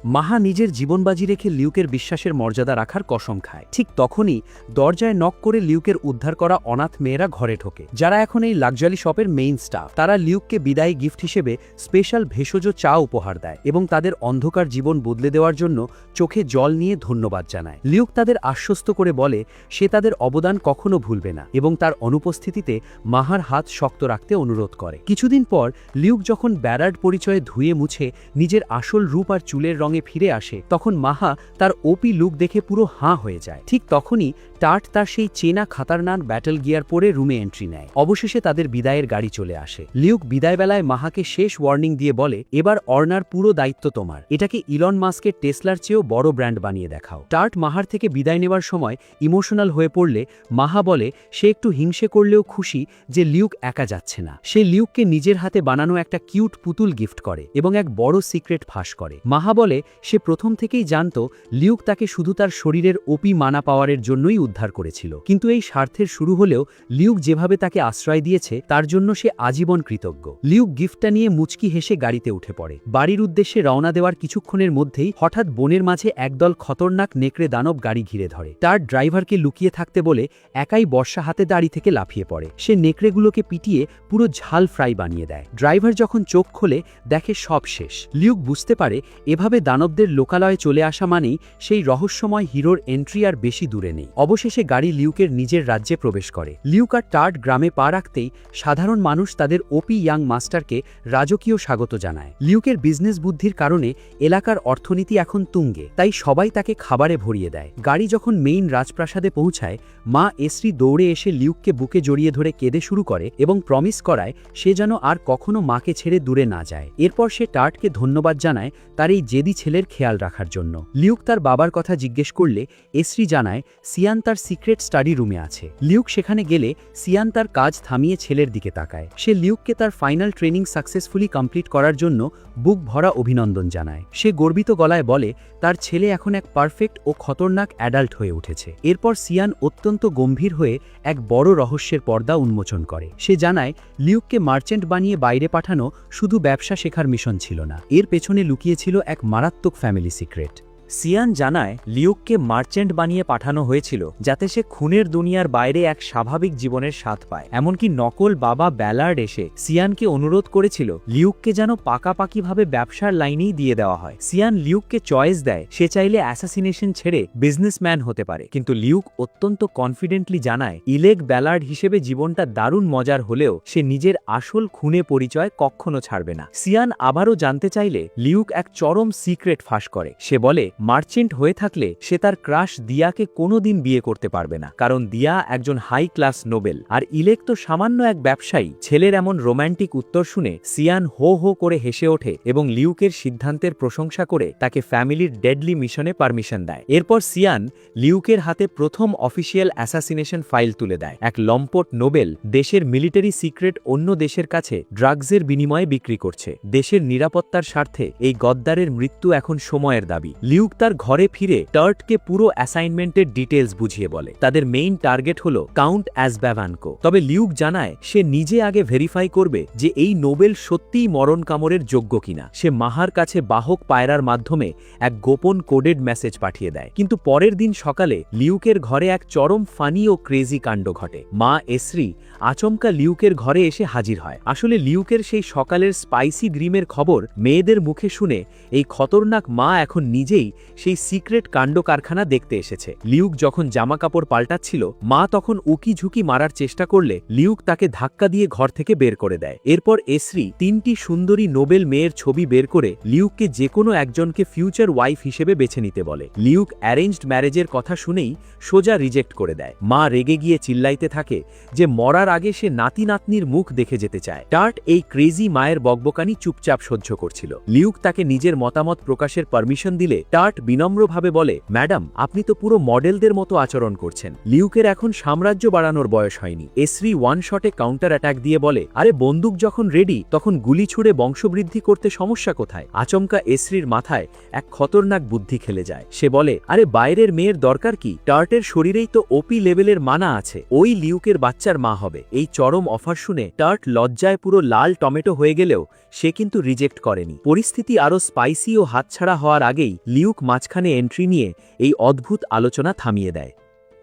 মাহা নিজের জীবন বাজি রেখে লিউকের বিশ্বাসের মর্যাদা রাখার কসম খায়। ঠিক তখনই দরজায় নক করে লিউকের উদ্ধার করা অনাথ মেয়েরা ঘরে ঢোকে, যারা এখন এই লাক্সারি শপের মেইন স্টাফ। তারা লিউককে বিদায়ী গিফট হিসেবে স্পেশাল ভেষজ চা উপহার দেয় এবং তাদের অন্ধকার জীবন বদলে দেওয়ার জন্য চোখে জল নিয়ে ধন্যবাদ জানায়। লিউক তাদের আশ্বস্ত করে বলে সে তাদের অবদান কখনো ভুলবে না এবং তার অনুপস্থিতিতে মাহার হাত শক্ত রাখতে অনুরোধ করে। কিছুদিন পর লিউক যখন ব্যারার্ড পরিচয়ে ধুয়ে মুছে নিজের আসল রূপ আর চুলের রঙে ফিরে আসে, তখন মাহা তার ওপি লুক দেখে পুরো হাঁ হয়ে যায়। ঠিক তখনই টার্ট তার সেই চেনা খাতারনাক ব্যাটল গিয়ার পরে রুমে এন্ট্রি নেয়। অবশেষে তাদের বিদায়ের গাড়ি চলে আসে। লিউক বিদায়বেলায় মাহাকে শেষ ওয়ার্নিং দিয়ে বলে, এবার অর্নার পুরো দায়িত্ব তোমার। এটাকে ইলন মাস্কের টেসলার চেয়েও বড় ব্র্যান্ড বানিয়ে দেখাও। টার্ট মাহার থেকে বিদায় নেওয়ার সময় ইমোশনাল হয়ে পড়লে মাহা বলে সে একটু হিংসে করলেও খুশি যে লিউক একা যাচ্ছে না। সে লিউককে নিজের হাতে বানানো একটা কিউট পুতুল গিফট করে এবং এক বড় সিক্রেট ফাঁস করে। মাহা বলে সে প্রথম থেকেই জানত লিউক তাকে শুধু তার শরীরের ওপি মানা পাওয়ারের জন্যই উদ্ধার করেছিল, কিন্তু এই স্বার্থের শুরু হলেও লিউক যেভাবে তাকে আশ্রয় দিয়েছে তার জন্য সে আজীবন কৃতজ্ঞ। লিউক গিফটটা নিয়ে মুচকি হেসে গাড়িতে উঠে পড়ে। বাড়ির উদ্দেশ্যে রওনা দেওয়ার কিছুক্ষণের মধ্যেই হঠাৎ বনের মাঝে একদল খতরনাক নেকড়ে দানব গাড়ি ঘিরে ধরে। তার ড্রাইভারকে লুকিয়ে থাকতে বলে একাই বর্ষা হাতে দাড়ি থেকে লাফিয়ে পড়ে। সে নেকড়েগুলোকে পিটিয়ে পুরো ঝাল ফ্রাই বানিয়ে দেয়। ড্রাইভার যখন চোখ খোলে দেখে সব শেষ। লিউক বুঝতে পারে এভাবে দানবদের লোকালয়ে চলে আসা মানেই সেই রহস্যময় হিরোর এন্ট্রি আর বেশি দূরে নেই। অবশেষে গাড়ি লিউকের নিজের রাজ্যে প্রবেশ করে। লিউক আর টার্ট গ্রামে পা রাখতেই সাধারণ মানুষ তাদের ওপি ইয়াং মাস্টারকে রাজকীয় স্বাগত জানায়। লিউকের বিজনেস বুদ্ধির কারণে এলাকার অর্থনীতি এখন তুঙ্গে, তাই সবাই তাকে খাবারে ভরিয়ে দেয়। গাড়ি যখন মেইন রাজপ্রাসাদে পৌঁছায়, মা এসরি দৌড়ে এসে লিউককে বুকে জড়িয়ে ধরে কেঁদে শুরু করে এবং প্রমিস করায় সে যেন আর কখনো মাকে ছেড়ে দূরে না যায়। এরপর সে টার্টকে ধন্যবাদ জানায় তার এই জেদি ছেলের খেয়াল রাখার জন্য। লিউক তার বাবার কথা জিজ্ঞেস করলে এসরি জানায় সিয়ান তার সিক্রেট স্টাডি রুমে আছে। লিউক সেখানে গেলে সিয়ান তার কাজ থামিয়ে ছেলের দিকে তাকায়। সে লিউককে তার ফাইনাল ট্রেনিং সাকসেসফুলি কমপ্লিট করার জন্য বুক ভরা অভিনন্দন জানায়। সে গর্বিত গলায় বলে তার ছেলে এখন এক পারফেক্ট ও খতরনাক অ্যাডাল্ট হয়ে উঠেছে। এরপর সিয়ান অত্যন্ত গম্ভীর হয়ে এক বড় রহস্যের পর্দা উন্মোচন করে। সে জানায় লিউককে মার্চেন্ট বানিয়ে বাইরে পাঠানো শুধু ব্যবসা শেখার মিশন ছিল না, এর পেছনে লুকিয়েছিল এক মারাত্মক ফ্যামিলি সিক্রেট। সিয়ান জানায় লিউককে মার্চেন্ট বানিয়ে পাঠানো হয়েছিল যাতে সে খুনের দুনিয়ার বাইরে এক স্বাভাবিক জীবনের স্বাদ পায়। এমনকি নকল বাবা ব্যালার্ড এসে সিয়ানকে অনুরোধ করেছিল লিউককে যেন পাকাপাকিভাবে ব্যবসার লাইনেই দিয়ে দেওয়া হয়। সিয়ান লিউককে চয়েস দেয়, সে চাইলে অ্যাসাসিনেশন ছেড়ে বিজনেসম্যান হতে পারে, কিন্তু লিউক অত্যন্ত কনফিডেন্টলি জানায় ইলেক ব্যালার্ড হিসেবে জীবনটা দারুণ মজার হলেও সে নিজের আসল খুনে পরিচয় কখনো ছাড়বে না। সিয়ান আবারও জানতে চাইলে লিউক এক চরম সিক্রেট ফাঁস করে। সে বলে মার্চেন্ট হয়ে থাকলে সে তার ক্রাশ দিয়াকে কোনোদিন বিয়ে করতে পারবে না, কারণ দিয়া একজন হাই ক্লাস নোবেল আর ইলেক তো সামান্য এক ব্যবসায়ী। ছেলের এমন রোম্যান্টিক উত্তর শুনে সিয়ান হো হো করে হেসে ওঠে এবং লিউকের সিদ্ধান্তের প্রশংসা করে তাকে ফ্যামিলির ডেডলি মিশনে পারমিশন দেয়। এরপর সিয়ান লিউকের হাতে প্রথম অফিসিয়াল অ্যাসাসিনেশন ফাইল তুলে দেয়। এক লম্পট নোবেল দেশের মিলিটারি সিক্রেট অন্য দেশের কাছে ড্রাগসের বিনিময়ে বিক্রি করছে। দেশের নিরাপত্তার স্বার্থে এই গদ্দারের মৃত্যু এখন সময়ের দাবি। লিউক তার ঘরে ফিরে টার্টকে পুরো অ্যাসাইনমেন্টের ডিটেলস বুঝিয়ে বলে। তাদের মেইন টার্গেট হলো কাউন্ট অ্যাসব্যাভানকো। তবে লিউক জানায় সে নিজে আগে ভেরিফাই করবে যে এই নোবেল সত্যিই মরণ কামড়ের যোগ্য কিনা। সে মাহার কাছে বাহক পায়রার মাধ্যমে এক গোপন কোডেড মেসেজ পাঠিয়ে দেয়। কিন্তু পরের দিন সকালে লিউকের ঘরে এক চরম ফানি ও ক্রেজি কাণ্ড ঘটে। মা এসরি আচমকা লিউকের ঘরে এসে হাজির হয়। আসলে লিউকের সেই সকালের স্পাইসি ড্রিমের খবর মেয়েদের মুখে শুনে এই খতরনাক মা এখন নিজেই সেই সিক্রেট কাণ্ড কারখানা দেখতে এসেছে। লিউক যখন জামা কাপড় পাল্টাচ্ছিল, মা তখন উকি ঝুঁকি মারার চেষ্টা করলে লিউক তাকে ধাক্কা দিয়ে ঘর থেকে বের করে দেয়। এরপর এসরি 3টি সুন্দরী নোবেল মেয়ের ছবি বের করে লিউককে যে কোনো একজনকে ফিউচার ওয়াইফ হিসেবে বেছে নিতে বলে। লিউক অ্যারেঞ্জড ম্যারেজের কথা শুনেই সোজা রিজেক্ট করে দেয়। মা রেগে গিয়ে চিল্লাইতে থাকে যে মরার আগে সে নাতি নাতনির মুখ দেখে যেতে চায়। টার্ট এই ক্রেজি মায়ের বকবকানি চুপচাপ সহ্য করছিল। লিউক তাকে নিজের মতামত প্রকাশের পারমিশন দিলে টার্ট টার্ট বিনম্রভাবে বলে, ম্যাডাম, আপনি তো পুরো মডেলদের মতো আচরণ করছেন। লিউকের এখন সাম্রাজ্য বাড়ানোর বয়স হয়নি। এসরি ওয়ান শটে কাউন্টার অ্যাটাক দিয়ে বলে, আরে বন্দুক যখন রেডি তখন গুলি ছুড়ে বংশবৃদ্ধি করতে সমস্যা কোথায়? আচমকা এসরির মাথায় এক খতরনাক বুদ্ধি খেলে যায়। সে বলে, আরে বাইরের মেয়ের দরকার কি? টার্টের শরীরেই তো ওপি লেভেলের মানা আছে, ওই লিউকের বাচ্চার মা হবে। এই চরম অফার শুনে টার্ট লজ্জায় পুরো লাল টমেটো হয়ে গেলেও সে কিন্তু রিজেক্ট করেনি। পরিস্থিতি আরও স্পাইসি ও হাতছাড়া হওয়ার আগেই লিউক মাঝখানে এন্ট্রি নিয়ে এই অদ্ভুত আলোচনা থামিয়ে দেয়।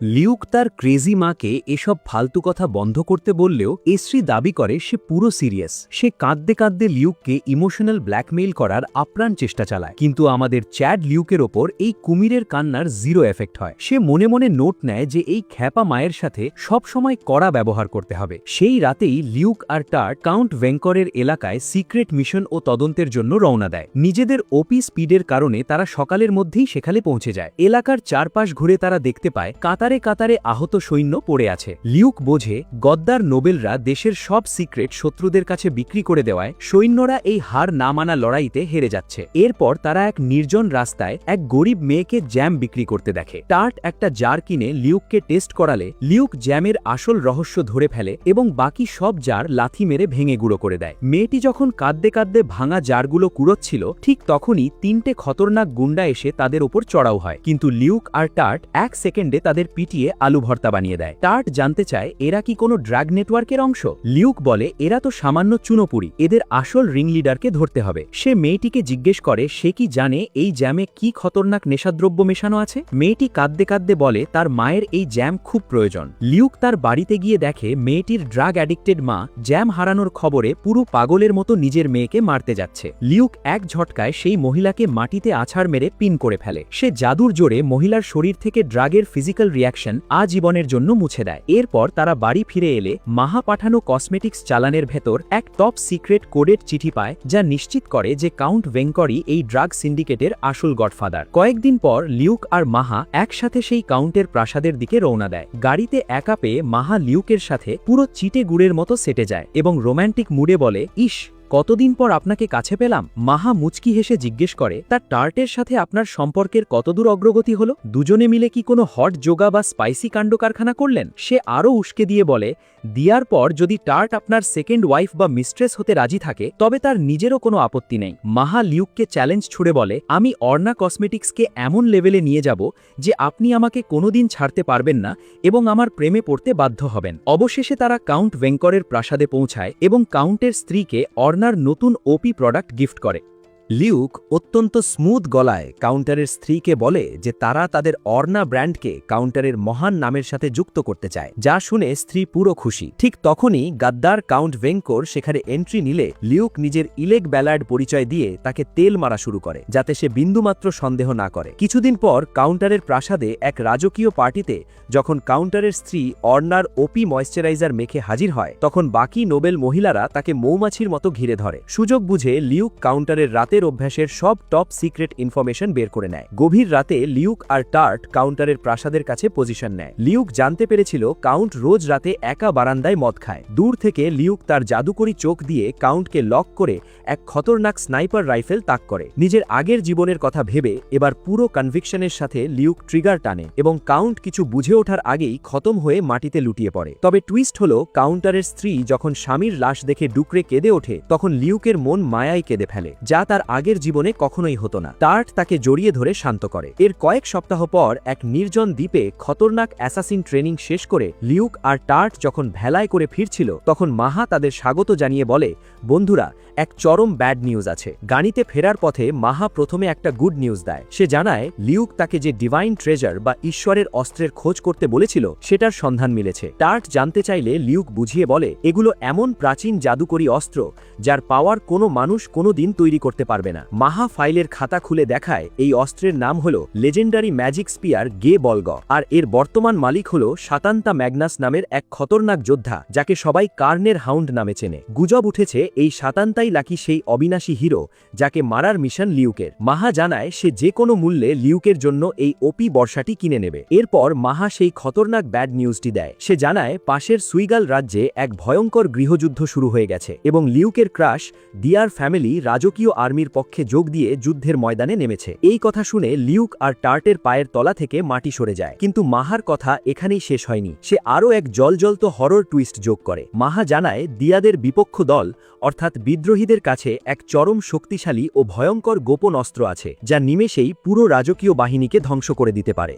লিউক তার ক্রেজি মাকে এসব ফালতু কথা বন্ধ করতে বললেও এসরি দাবি করে সে পুরো সিরিয়াস। সে কাঁদতে কাঁদতে লিউককে ইমোশনাল ব্ল্যাকমেইল করার আপ্রাণ চেষ্টা চালায়, কিন্তু আমাদের চ্যাড লিউকের ওপর এই কুমিরের কান্নার জিরো এফেক্ট হয়। সে মনে মনে নোট নেয় যে এই খ্যাপা মায়ের সাথে সবসময় কড়া ব্যবহার করতে হবে। সেই রাতেই লিউক আর টার্ট কাউন্ট ভেঙ্করের এলাকায় সিক্রেট মিশন ও তদন্তের জন্য রওনা দেয়। নিজেদের ওপি স্পিডের কারণে তারা সকালের মধ্যেই সেখানে পৌঁছে যায়। এলাকার চারপাশ ঘুরে তারা দেখতে পায় কাতারে কাতারে আহত সৈন্য পড়ে আছে। লিউক বোঝে গদ্দার নোবেলরা দেশের সব সিক্রেট শত্রুদের কাছে বিক্রি করে দেওয়ায় সৈন্যরা এই হার না মানা লড়াইতে হেরে যাচ্ছে। এরপর তারা এক নির্জন রাস্তায় এক গরিব মেয়েকে জ্যাম বিক্রি করতে দেখে। টার্ট একটা জার কিনে লিউককে টেস্ট করালে লিউক জ্যামের আসল রহস্য ধরে ফেলে এবং বাকি সব জার লাথি মেরে ভেঙে গুঁড়ো করে দেয়। মেয়েটি যখন কাঁদতে কাঁদতে ভাঙা জারগুলো কুড়োচ্ছিল, ঠিক তখনই তিনটে খতরনাক গুন্ডা এসে তাদের ওপর চড়াও হয়, কিন্তু লিউক আর টার্ট এক সেকেন্ডে তাদের পিটিয়ে আলু ভর্তা বানিয়ে দেয়। টার্ট জানতে চায় এরা কি কোনো ড্রাগ নেটওয়ার্কের অংশ। লিউক বলে, এরা তো সামান্য চুনোপুরি, এদের আসল রিং লিডারকে ধরতে হবে। সে মেয়েটিকে জিজ্ঞেস করে সে কি জানে এই জ্যামে কি খতরনাক নেশাদ্রব্য মেশানো আছে। মেয়েটি কাঁদতে কাঁদতে বলে তার মায়ের এই জ্যাম খুব প্রয়োজন। লিউক তার বাড়িতে গিয়ে দেখে মেয়েটির ড্রাগ অ্যাডিক্টেড মা জ্যাম হারানোর খবরে পুরো পাগলের মতো নিজের মেয়েকে মারতে যাচ্ছে। লিউক এক ঝটকায় সেই মহিলাকে মাটিতে আছাড় মেরে পিন করে ফেলে। সে জাদুর জোরে মহিলার শরীর থেকে ড্রাগের ফিজিক্যাল রিয়াকশন আজীবনের জন্য মুছে দেয়। এরপর তারা বাড়ি ফিরে এলে মাহা পাঠানো কসমেটিক্স চালানের ভেতর এক টপ সিক্রেট কোডেড চিঠি পায়, যা নিশ্চিত করে যে কাউন্ট ভেঙ্করই এই ড্রাগ সিন্ডিকেটের আসল গডফাদার। কয়েকদিন পর লিউক আর মাহা একসাথে সেই কাউন্টের প্রাসাদের দিকে রওনা দেয়। গাড়িতে একা পেয়ে মাহা লিউকের সাথে পুরো চিটে গুড়ের মতো সেটে যায় এবং রোম্যান্টিক মুডে বলে, ইস, কতদিন পর আপনাকে কাছে পেলাম। মাহা মুচকি হেসে জিজ্ঞেস করে তার টার্টের সাথে আপনার সম্পর্কের কতদূর অগ্রগতি হলো? দুজনে মিলে কি কোনো হট যোগা বা স্পাইসি কাণ্ড কারখানা করলেন? সে আরও উস্কে দিয়ে বলে, দিয়ার পর যদি টার্ট আপনার সেকেন্ড ওয়াইফ বা মিস্ট্রেস হতে রাজি থাকে তবে তার নিজেরও কোনো আপত্তি নেই। মাহা লিউককে চ্যালেঞ্জ ছুড়ে বলে, আমি অর্না কসমেটিক্সকে এমন লেভেলে নিয়ে যাব যে আপনি আমাকে কোনোদিন ছাড়তে পারবেন না এবং আমার প্রেমে পড়তে বাধ্য হবেন। অবশেষে তারা কাউন্ট ভেঙ্করের প্রাসাদে পৌঁছায় এবং কাউন্টের স্ত্রীকে অর্নার নতুন ওপি প্রোডাক্ট গিফট করে। লিউক অত্যন্ত স্মুথ গলায় কাউন্টারের স্ত্রীকে বলে যে তারা তাদের অর্না ব্র্যান্ডকে কাউন্টারের মহান নামের সাথে যুক্ত করতে চায়, যা শুনে স্ত্রী পুরো খুশি। ঠিক তখনই গাদ্দার কাউন্ট ভেঙ্কর সেখানে এন্ট্রি নিলে লিউক নিজের ইলেক ব্যালার্ড পরিচয় দিয়ে তাকে তেল মারা শুরু করে, যাতে সে বিন্দুমাত্র সন্দেহ না করে। কিছুদিন পর কাউন্টারের প্রাসাদে এক রাজকীয় পার্টিতে যখন কাউন্টারের স্ত্রী অর্নার ওপি ময়েশ্চারাইজার মেখে হাজির হয়, তখন বাকি নোবেল মহিলারা তাকে মৌমাছির মতো ঘিরে ধরে। সুযোগ বুঝে লিউক কাউন্টারের রাতের অভ্যাসের সব টপ সিক্রেট ইনফরমেশন বের করে নেয়। গভীর রাতে লিউক আর টার্ট কাউন্টারের প্রাসাদের কাছে পজিশন নেয়। লিউক জানতে পেরেছিল কাউন্ট রোজ রাতে একা বারান্দায় মদ খায়। দূর থেকে লিউক তার জাদুকরি চোখ দিয়ে কাউন্টকে লক করে এক খতরনাক স্নাইপার রাইফেল তাক করে। নিজের আগের জীবনের কথা ভেবে এবার পুরো কনভিকশনের সাথে লিউক ট্রিগার টানে এবং কাউন্ট কিছু বুঝে ওঠার আগেই খতম হয়ে মাটিতে লুটিয়ে পড়ে। তবে টুইস্ট হলো কাউন্টারের স্ত্রী যখন স্বামীর লাশ দেখে ডুকরে কেঁদে ওঠে, তখন লিউকের মন মায়ায় কেঁদে ফেলে, যা তার আগের জীবনে কখনোই হতো না। টার্ট তাকে জড়িয়ে ধরে শান্ত করে। এর কয়েক সপ্তাহ পর এক নির্জন দ্বীপে খতরনাক অ্যাসাসিন ট্রেনিং শেষ করে লিউক আর টার্ট যখন ভেলায় করে ফিরছিল, তখন মাহা তাদের স্বাগত জানিয়ে বলে, বন্ধুরা, এক চরম ব্যাড নিউজ আছে। গাড়িতে ফেরার পথে মাহা প্রথমে একটা গুড নিউজ দেয়। সে জানায় লিউক তাকে যে ডিভাইন ট্রেজার বা ঈশ্বরের অস্ত্রের খোঁজ করতে বলেছিল সেটার সন্ধান মিলেছে। টার্ট জানতে চাইলে লিউক বুঝিয়ে বলে এগুলো এমন প্রাচীন জাদুকরী অস্ত্র যার পাওয়ার কোনো মানুষ কোনোদিন তৈরি করতে পারবে না। মাহা ফাইলের খাতা খুলে দেখায় এই অস্ত্রের নাম হলো লেজেন্ডারি ম্যাজিক স্পিয়ার গে বলগ, আর এর বর্তমান মালিক হলো সাতান্তা ম্যাগনাস নামের এক খতরনাক যোদ্ধা, যাকে সবাই কার্নের হাউন্ড নামে চেনে। গুজব উঠেছে এই সাতান্তাই লাকি সেই অবিনাশী হিরো যাকে মারার মিশন লিউকের। মাহা জানায় সে যে কোনো মূল্যে লিউকের জন্য এই ওপি বর্ষাটি কিনে নেবে। এরপর মাহা সেই খতরনাক ব্যাড নিউজটি দেয়। সে জানায় পাশের সুইগাল রাজ্যে এক ভয়ঙ্কর গৃহযুদ্ধ শুরু হয়ে গেছে এবং লিউকের ক্রাশ দিয়ার ফ্যামিলি রাজকীয় আর্মির বাহিনীর পক্ষে যোগ দিয়ে যুদ্ধের ময়দানে নেমেছে। এই কথা শুনে লিউক আর টার্টের পায়ের তলা থেকে মাটি সরে যায়। কিন্তু মাহার কথা এখানেই শেষ হয়নি, সে আরও এক জ্বলজ্বলত হরর টুইস্ট যোগ করে। মাহা জানায় দিয়াদের বিপক্ষ দল অর্থাৎ বিদ্রোহীদের কাছে এক চরম শক্তিশালী ও ভয়ঙ্কর গোপন অস্ত্র আছে, যা নিমেষেই পুরো রাজকীয় বাহিনীকে ধ্বংস করে দিতে পারে।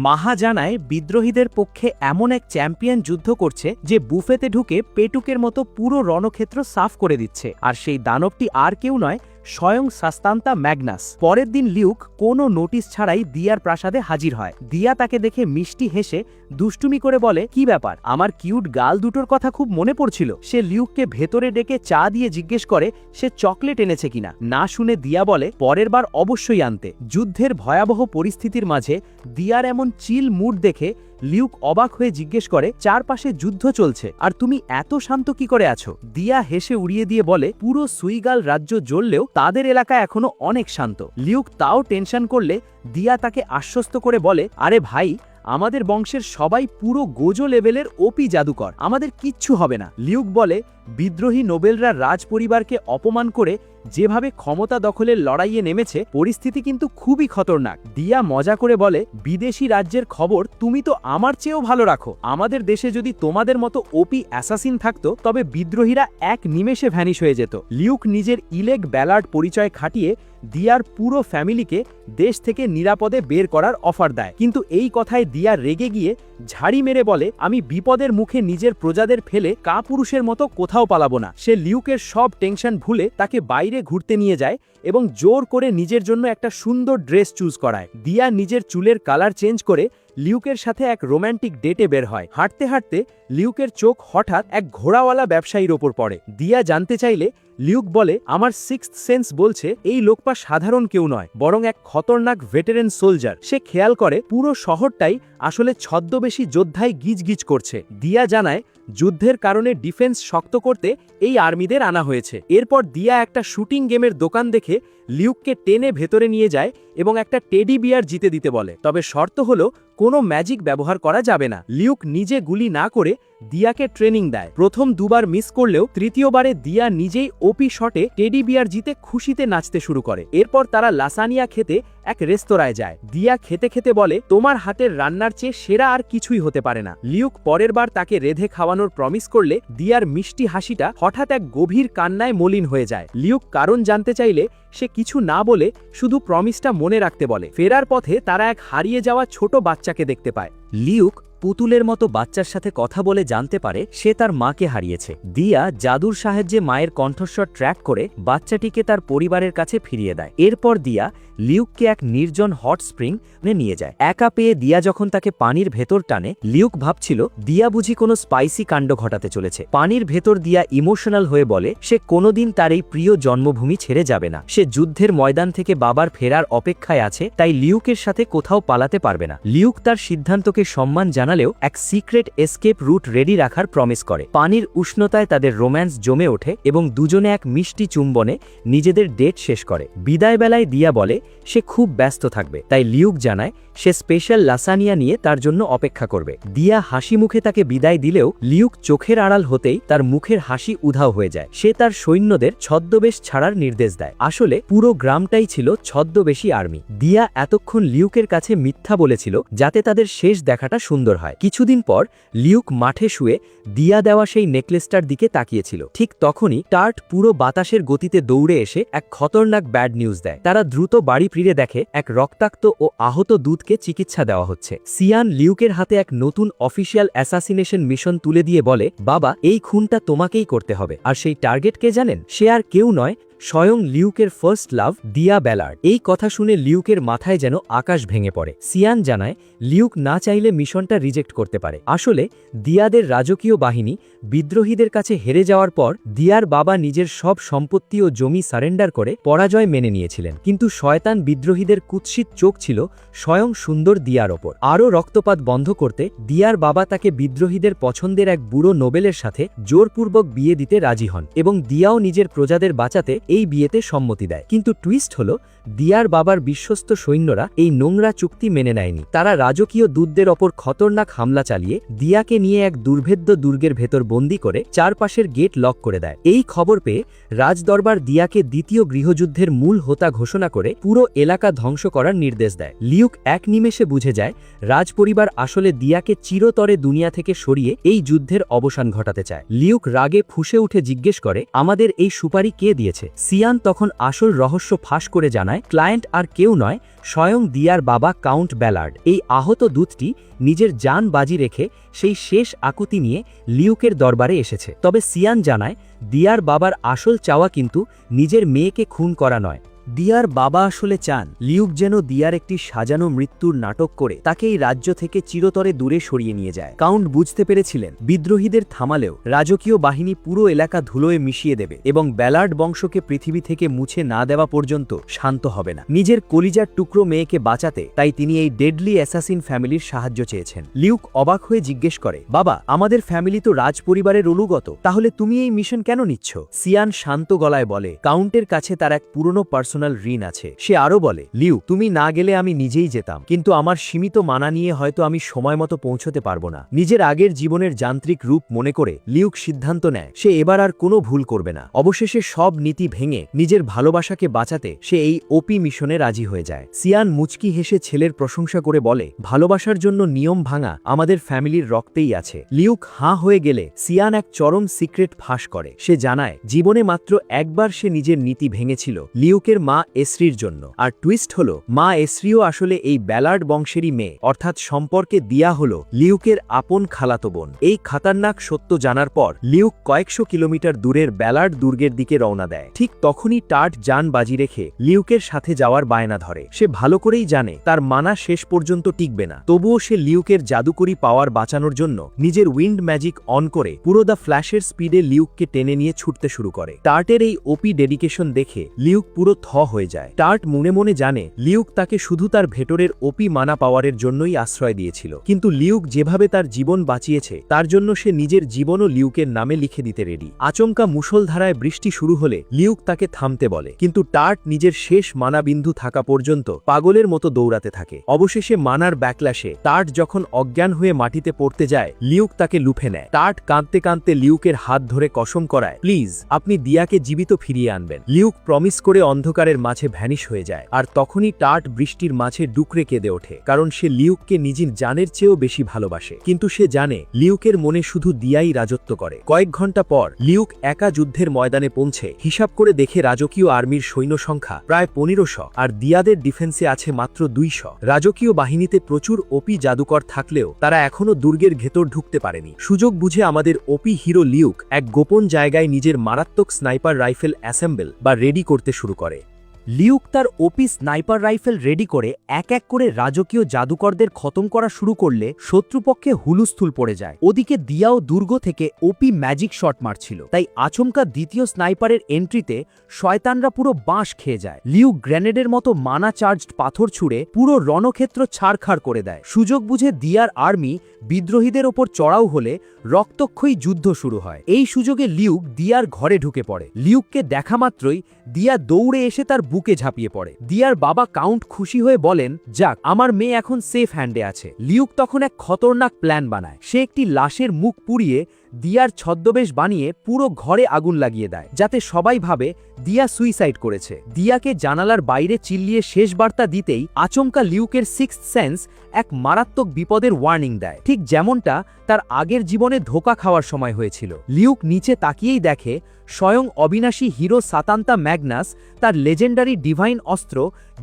মাহা জানায় বিদ্রোহীদের পক্ষে এমন এক চ্যাম্পিয়ন যুদ্ধ করছে যে বুফেতে ঢুকে পেটুকের মতো পুরো রণক্ষেত্র সাফ করে দিচ্ছে, আর সেই দানবটি আর কেউ নয়, স্বয়ং সাস্তান্তা ম্যাগনাস। পরের দিন লিউক কোনো নোটিশ ছাড়াই দিয়ার প্রাসাদে হাজির হয়। দিয়া তাকে দেখে মিষ্টি হেসে দুষ্টুমি করে বলে, কি ব্যাপার, আমার কিউট গাল দুটোর কথা খুব মনে পড়ছিল। সে লিউককে ভেতরে ডেকে চা দিয়ে জিজ্ঞেস করে সে চকলেট এনেছে কিনা। না শুনে দিয়া বলে পরের বার অবশ্যই আনতে। যুদ্ধের ভয়াবহ পরিস্থিতির মাঝে দিয়ার এমন চিল মুড দেখে লিউক অবাক হয়ে জিজ্ঞেস করে, চারপাশে যুদ্ধ চলছে আর তুমি এত শান্ত কি করে আছো? দিয়া হেসে উড়িয়ে দিয়ে বলে, পুরো সুইগাল রাজ্য জ্বললেও তাদের এলাকা এখনো অনেক শান্ত। লিউক তাও টেনশন করলে দিয়া তাকে আশ্বস্ত করে বলে, আরে ভাই, আমাদের বংশের সবাই পুরো গোজো লেভেলের ওপি জাদুকর, আমাদের কিচ্ছু হবে না। লিউক বলে, বিদ্রোহী নোবেলরা রাজ পরিবারকে অপমান করে যেভাবে ক্ষমতা দখলের লড়াইয়ে নেমেছে, পরিস্থিতি কিন্তু খুবই খতরনাক। দিয়া মজা করে বলে, বিদেশি রাজ্যের খবর তুমি তো আমার চেয়েও ভালো রাখো। আমাদের দেশে যদি তোমাদের মতো ওপি অ্যাসাসিন থাকতো তবে বিদ্রোহীরা এক নিমেষে ভ্যানিশ হয়ে যেত। লিউক নিজের ইলেগ ব্যালার্ড পরিচয় খাটিয়ে দিয়ার পুরো ফ্যামিলিকে দেশ থেকে নিরাপদে বের করার অফার দেয়। কিন্তু এই কথায় দিয়া রেগে গিয়ে ঝাড়ি মেরে বলে, আমি বিপদের মুখে নিজের প্রজাদের ফেলে কাপুরুষের মতো কোথাও পালাবো না। সে লিউকের সব টেনশন ভুলে তাকে বাইরে ঘুরতে নিয়ে যায় এবং জোর করে নিজের জন্য একটা সুন্দর ড্রেস চুজ করায়। দিয়া নিজের চুলের কালার চেঞ্জ করে লিউকের সাথে এক রোম্যান্টিক ডেটে বের হয়। হাঁটতে হাঁটতে লিউকের চোখ হঠাৎ এক ঘোড়াওয়ালা ব্যবসায়ীর ওপর পড়ে। দিয়া জানতে চাইলে লিউক বলে, আমার সিক্সথ সেন্স বলছে এই লোকটা সাধারণ কেউ নয়, বরং এক খতরনাক ভেটারেন সোলজার। সে খেয়াল করে পুরো শহরটাই আসলে ছদ্মবেশী যোদ্ধায় গিজগিজ করছে। দিয়া জানায় যুদ্ধের কারণে ডিফেন্স শক্ত করতে এই আর্মিদের আনা হয়েছে। এরপর দিয়া একটা শুটিং গেমের দোকান দেখে লিউককে টেনে ভেতরে নিয়ে যায় এবং একটা টেডি বিয়ার জিতে দিতে বলে, তবে শর্ত হলো কোনো ম্যাজিক ব্যবহার করা যাবে না। লিউক নিজে গুলি না করে দিয়াকে ট্রেনিং দেয়। প্রথম দুবার মিস করলেও তৃতীয়বারে দিয়া নিজেই ওপি শটে টেডি বিয়ার জিতে খুশিতে নাচতে শুরু করে। এরপর তারা লাসানিয়া খেতে এক রেস্তোরাঁয় যায়। দিয়া খেতে খেতে বলে, তোমার হাতের রান্নার চেয়ে সেরা আর কিছুই হতে পারে না। লিউক পরের বার তাকে রেধে খাওয়ানোর প্রমিস করলে দিয়ার মিষ্টি হাসিটা হঠাৎ এক গভীর কান্নায় মলিন হয়ে যায়। লিউক কারণ জানতে চাইলে সে কিছু না বলে শুধু প্রমিসটা মনে রাখতে বলে। ফেরার পথে তারা এক হারিয়ে যাওয়া ছোট বাচ্চাকে দেখতে পায়। লিউক পুতুলের মতো বাচ্চার সাথে কথা বলে জানতে পারে সে তার মাকে হারিয়েছে। দিয়া জাদুর সাহায্যে মায়ের কণ্ঠস্বর ট্র্যাক করে বাচ্চাটিকে তার পরিবারের কাছে ফিরিয়ে দেয়। এরপর দিয়া লিউককে এক নির্জন হট স্প্রিং নিয়ে যায়। একা পেয়ে দিয়া যখন তাকে পানির ভেতর টানে, লিউক ভাবছিল দিয়া বুঝি কোনো স্পাইসি কাণ্ড ঘটাতে চলেছে। পানির ভেতর দিয়া ইমোশনাল হয়ে বলে সে কোনোদিন তার এই প্রিয় জন্মভূমি ছেড়ে যাবে না। সে যুদ্ধের ময়দান থেকে বাবার ফেরার অপেক্ষায় আছে, তাই লিউকের সাথে কোথাও পালাতে পারবে না। লিউক তার সিদ্ধান্তকে সম্মান জানালেও এক সিক্রেট এসকেপ রুট রেডি রাখার প্রমিস করে। পানির উষ্ণতায় তাদের রোম্যান্স জমে ওঠে এবং দুজনে এক মিষ্টি চুম্বনে নিজেদের ডেট শেষ করে। বিদায় বেলায় দিয়া বলে সে খুব ব্যস্ত থাকবে, তাই লিউক জানায় সে স্পেশাল লাসানিয়া নিয়ে তার জন্য অপেক্ষা করবে। দিয়া হাসি মুখে তাকে বিদায় দিলেও লিউক চোখের আড়াল হতেই তার মুখের হাসি উধাও হয়ে যায়। সে তার সৈন্যদের ছদ্মবেশ ছাড়ার নির্দেশ দেয়। আসলে পুরো গ্রামটাই ছিল ছদ্মবেশী আর্মি। দিয়া এতক্ষণ লিউকের কাছে মিথ্যা বলেছিল যাতে তাদের শেষ দেখাটা সুন্দর হয়। কিছুদিন পর লিউক মাঠে শুয়ে দিয়া দেওয়া সেই নেকলেসটার দিকে তাকিয়েছিল। ঠিক তখনই টার্ট পুরো বাতাসের গতিতে দৌড়ে এসে এক খতরনাক ব্যাড নিউজ দেয়। তারা দ্রুত বাড়ি ফিরে দেখে এক রক্তাক্ত ও আহত দূতকে চিকিৎসা দেওয়া হচ্ছে। সিয়ান লিউকের হাতে এক নতুন অফিসিয়াল অ্যাসাসিনেশন মিশন তুলে দিয়ে বলে, বাবা, এই খুনটা তোমাকেই করতে হবে। আর সেই টার্গেট কে জানেন? সে আর কেউ নয়, স্বয়ং লিউকের ফার্স্ট লাভ দিয়া ব্যালার্ড। এই কথা শুনে লিউকের মাথায় যেন আকাশ ভেঙে পড়ে। সিয়ান জানায় লিউক না চাইলে মিশনটা রিজেক্ট করতে পারে। আসলে দিয়াদের রাজকীয় বাহিনী বিদ্রোহীদের কাছে হেরে যাওয়ার পর দিয়ার বাবা নিজের সব সম্পত্তি ও জমি সারেন্ডার করে পরাজয় মেনে নিয়েছিলেন। কিন্তু শয়তান বিদ্রোহীদের কুৎসিত চোখ ছিল স্বয়ং সুন্দর দিয়ার ওপর। আরও রক্তপাত বন্ধ করতে দিয়ার বাবা তাকে বিদ্রোহীদের পছন্দের এক বুড়ো নোবেলের সাথে জোরপূর্বক বিয়ে দিতে রাজি হন এবং দিয়াও নিজের প্রজাদের বাঁচাতে এই বিয়েতে সম্মতি দেয়। কিন্তু টুইস্ট হলো দিয়ার বাবার বিশ্বস্ত সৈন্যরা এই নোংরা চুক্তি মেনে নেয়নি। তারা রাজকীয় দূতদের ওপর খতরনাক হামলা চালিয়ে দিয়াকে নিয়ে এক দুর্ভেদ্য দুর্গের ভেতর বন্দী করে চারপাশের গেট লক করে দেয়। এই খবর পেয়ে রাজদরবার দিয়াকে দ্বিতীয় গৃহযুদ্ধের মূল হোতা ঘোষণা করে পুরো এলাকা ধ্বংস করার নির্দেশ দেয়। লিউক এক নিমেষে বুঝে যায় রাজপরিবার আসলে দিয়াকে চিরতরে দুনিয়া থেকে সরিয়ে এই যুদ্ধের অবসান ঘটাতে চায়। লিউক রাগে ফুঁসে উঠে জিজ্ঞেস করে, আমাদের এই সুপারি কে দিয়েছে? সিয়ান তখন আসল রহস্য ফাঁস করে জানায়, ক্লায়েন্ট আর কেউ নয়, স্বয়ং দিয়ার বাবা কাউন্ট ব্যালার্ড। এই আহত দূতটি নিজের জান বাজি রেখে সেই শেষ আকুতি নিয়ে লিউকের দরবারে এসেছে। তবে সিয়ান জানায় দিয়ার বাবার আসল চাওয়া কিন্তু নিজের মেয়েকে খুন করা নয়। দিয়ার বাবা আসলে চান লিউক যেন দিয়ার একটি সাজানো মৃত্যুর নাটক করে তাকে এই রাজ্য থেকে চিরতরে দূরে সরিয়ে নিয়ে যায়। কাউন্ট বুঝতে পেরেছিলেন বিদ্রোহীদের থামালেও রাজকীয় বাহিনী পুরো এলাকা ধুলোয় মিশিয়ে দেবে এবং ব্যালার্ড বংশকে পৃথিবী থেকে মুছে না দেওয়া পর্যন্ত শান্ত হবে না। নিজের কলিজার টুকরো মেয়েকে বাঁচাতে তাই তিনি এই ডেডলি অ্যাসাসিন ফ্যামিলির সাহায্য চেয়েছেন। লিউক অবাক হয়ে জিজ্ঞেস করে, বাবা, আমাদের ফ্যামিলি তো রাজপরিবারের অনুগত, তাহলে তুমি এই মিশন কেন নিচ্ছ? সিয়ান শান্ত গলায় বলে, কাউন্টের কাছে তার এক পুরনো পার্সোনাল ঋণ আছে। সে আরো বলে, লিউ, তুমি না গেলে আমি নিজেই যেতাম, কিন্তু আমার সীমিত মানা নিয়ে হয়তো আমি সময় মতো পৌঁছতে পারবো না। নিজের আগের জীবনের যান্ত্রিক রূপ মনে করে লিউক সিদ্ধান্ত নেয় সে এবার আর কোনো ভুল করবে না। অবশেষে সব নীতি ভেঙে নিজের ভালোবাসাকে বাঁচাতে সে এই ওপি মিশনে রাজি হয়ে যায়। সিয়ান মুচকি হেসে ছেলের প্রশংসা করে বলে, ভালোবাসার জন্য নিয়ম ভাঙা আমাদের ফ্যামিলির রক্তেই আছে। লিউক হাঁ হয়ে গেলে সিয়ান এক চরম সিক্রেট ফাঁস করে। সে জানায় জীবনে মাত্র একবার সে নিজের নীতি ভেঙেছিল, লিউকের মা এসরির জন্য। আর টুইস্ট হলো মা এসরিও আসলে এই ব্যালার্ড বংশেরই মেয়ে, অর্থাৎ সম্পর্কে দিয়া হলো লিউকের আপন খালাতো বোন। এই খাতারনাক সত্য জানার পর লিউক কয়েকশো কিলোমিটার দূরের ব্যালার্ড দুর্গের দিকে রওনা দেয়। ঠিক তখনই টার্ট জান বাজি রেখে লিউকের সাথে যাওয়ার বায়না ধরে। সে ভালো করেই জানে তার মানা শেষ পর্যন্ত টিকবে না, তবুও সে লিউকের জাদুকরি পাওয়ার বাঁচানোর জন্য নিজের উইন্ড ম্যাজিক অন করে পুরো দ্য ফ্ল্যাশের স্পিডে লিউককে টেনে নিয়ে ছুটতে শুরু করে। টার্টের এই ওপি ডেডিকেশন দেখে লিউক পুরো হয়ে যায়। টার্ট মনে মনে জানে লিউক তাকে শুধু তার ভেতরের ওপি মানা পাওয়ারের জন্যই আশ্রয় দিয়েছিল, কিন্তু লিউক যেভাবে তার জীবন বাঁচিয়েছে তার জন্য সে নিজের জীবনও লিউকের নামে লিখে দিতে রেডি। আচমকা মুষলধারায় বৃষ্টি শুরু হলে লিউক তাকে থামতে বলে, কিন্তু টার্ট নিজের শেষ মানা বিন্দু থাকা পর্যন্ত পাগলের মতো দৌড়াতে থাকে। অবশেষে মানার ব্যাকল্যাশে টার্ট যখন অজ্ঞান হয়ে মাটিতে পড়তে যায়, লিউক তাকে লুফে নেয়। টার্ট কাঁদতে কাঁদতে লিউকের হাত ধরে কসম করায়, প্লিজ আপনি দিয়াকে জীবিত ফিরিয়ে আনবেন। লিউক প্রমিস করে অন্ধকারের মাঝে ভ্যানিশ হয়ে যায়। আর তখনই টার্ট বৃষ্টির মাঝে ডুকরে কেঁদে ওঠে, কারণ সে লিউককে নিজের জানের চেয়েও বেশি ভালোবাসে। কিন্তু সে জানে লিউকের মনে শুধু দিয়াই রাজত্ব করে। কয়েক ঘন্টা পর লিউক একা যুদ্ধের ময়দানে পৌঁছে হিসাব করে দেখে রাজকীয় আর্মির সৈন্য সংখ্যা প্রায় 1500 আর দিয়াদের ডিফেন্সে আছে মাত্র 200। রাজকীয় বাহিনীতে প্রচুর ওপি জাদুকর থাকলেও তারা এখনো দুর্গের ভেতর ঢুকতে পারেনি। সুযোগ বুঝে আমাদের ওপি হিরো লিউক এক গোপন জায়গায় নিজের মারাত্মক স্নাইপার রাইফেল অ্যাসেম্বল বা রেডি করতে শুরু করে। লিউক তার ওপি স্নাইপার রাইফেল রেডি করে এক এক করে রাজকীয় জাদুকরদের খতম করা শুরু করলে শত্রুপক্ষে হুলুস্থুল পড়ে যায়। ওদিকে দিয়াও দুর্গ থেকে ওপি ম্যাজিক শট মারছিল, তাই আচমকা দ্বিতীয় স্নাইপারের এন্ট্রিতে শয়তানরা পুরো বাঁশ খেয়ে যায়। লিউক গ্রেনেডের মতো মানা চার্জড পাথর ছুঁড়ে পুরো রণক্ষেত্র ছাড়খাড় করে দেয়। সুযোগ বুঝে দিয়ার আর্মি বিদ্রোহীদের ওপর চড়াও হলে রক্তক্ষয়ী যুদ্ধ শুরু হয়। এই সুযোগে লিউক দিয়ার ঘরে ঢুকে পড়ে। লিউককে দেখা মাত্রই দিয়া দৌড়ে এসে তার বুকে ঝাঁপিয়ে পড়ে। দিয়ার বাবা কাউন্ট খুশি হয়ে বলেন, যাক, আমার মেয়ে এখন সেফ হ্যান্ডে আছে। লিউক তখন এক খতরনাক প্ল্যান বানায়। সে একটি লাশের মুখ পুড়িয়ে দিয়ার ছদ্মবেশ বানিয়ে পুরো ঘরে আগুন লাগিয়ে দেয়, যাতে সবাই ভাবে দিয়া সুইসাইড করেছে। দিয়াকে জানালার বাইরে চিল্লিয়ে শেষ বার্তা দিতেই আচমকা লিউকের সিক্সথ সেন্স এক মারাত্মক বিপদের ওয়ার্নিং দেয়, ঠিক যেমনটা তার আগের জীবনে ধোঁকা খাওয়ার সময় হয়েছিল। লিউক নিচে তাকিয়েই দেখে স্বয়ং অবিনাশী হিরো সাতান্তা ম্যাগনাস তার লেজেন্ডারি ডিভাইন অস্ত্র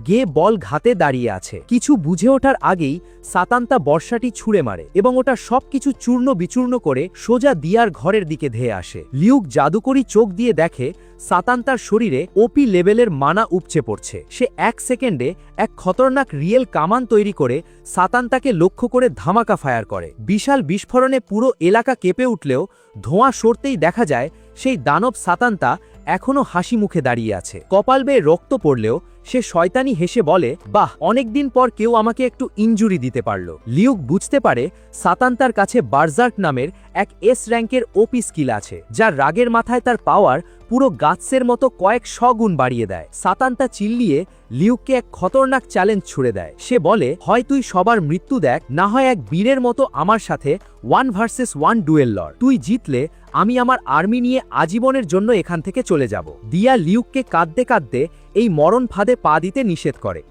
গে বল ঘাতে দাঁড়িয়ে আছে। কিছু বুঝে ওঠার আগেই সাতান্তা বর্ষাটি ছুঁড়ে মারে এবং ওটা সবকিছু চূর্ণ বিচূর্ণ করে সোজা দিয়ার ঘরের দিকে ধেয়ে আসে। লিউক জাদুকরি চোখ দিয়ে দেখে সাতান্তার শরীরে ওপি লেভেলের মানা উপচে পড়ছে। সে এক সেকেন্ডে এক খতরনাক রিয়েল কামান তৈরি করে সাতান্তাকে লক্ষ্য করে ধামাকা ফায়ার করে। বিশাল বিস্ফোরণে পুরো এলাকা কেঁপে উঠলেও ধোঁয়া সরতেই দেখা যায় সেই দানব সাতান্তা এখনো হাসি মুখে দাঁড়িয়ে আছে। কপাল বেয়ে রক্ত পড়লেও সে শয়তানি হেসে বলে, বাহ, অনেকদিন পর কেউ আমাকে একটু ইনজুরি দিতে পারল। লিউক বুঝতে পারে সাতান্তার কাছে বার্জার্ক নামের এক এস র্যাঙ্কের ওপি স্কিল আছে, যার রাগের মাথায় তার পাওয়ার পুরো গাছের মতো কয়েক গুণ বাড়িয়ে দেয়। সাতান্তা চিল্লিয়ে লিউককে এক খতরনাক চ্যালেঞ্জ ছুড়ে দেয়। সে বলে, হয় তুই সবার মৃত্যু দেখ, না হয় এক বীরের মতো আমার সাথে 1 ভার্সেস 1 ডুয়েল লড়। তুই জিতলে আমি আমার আর্মি নিয়ে আজীবনের জন্য এখান থেকে চলে যাব। দিয়া লিউককে কাঁদতে কাঁদতে এই মরণ ফাঁদে পা দিতে নিষেধ করে।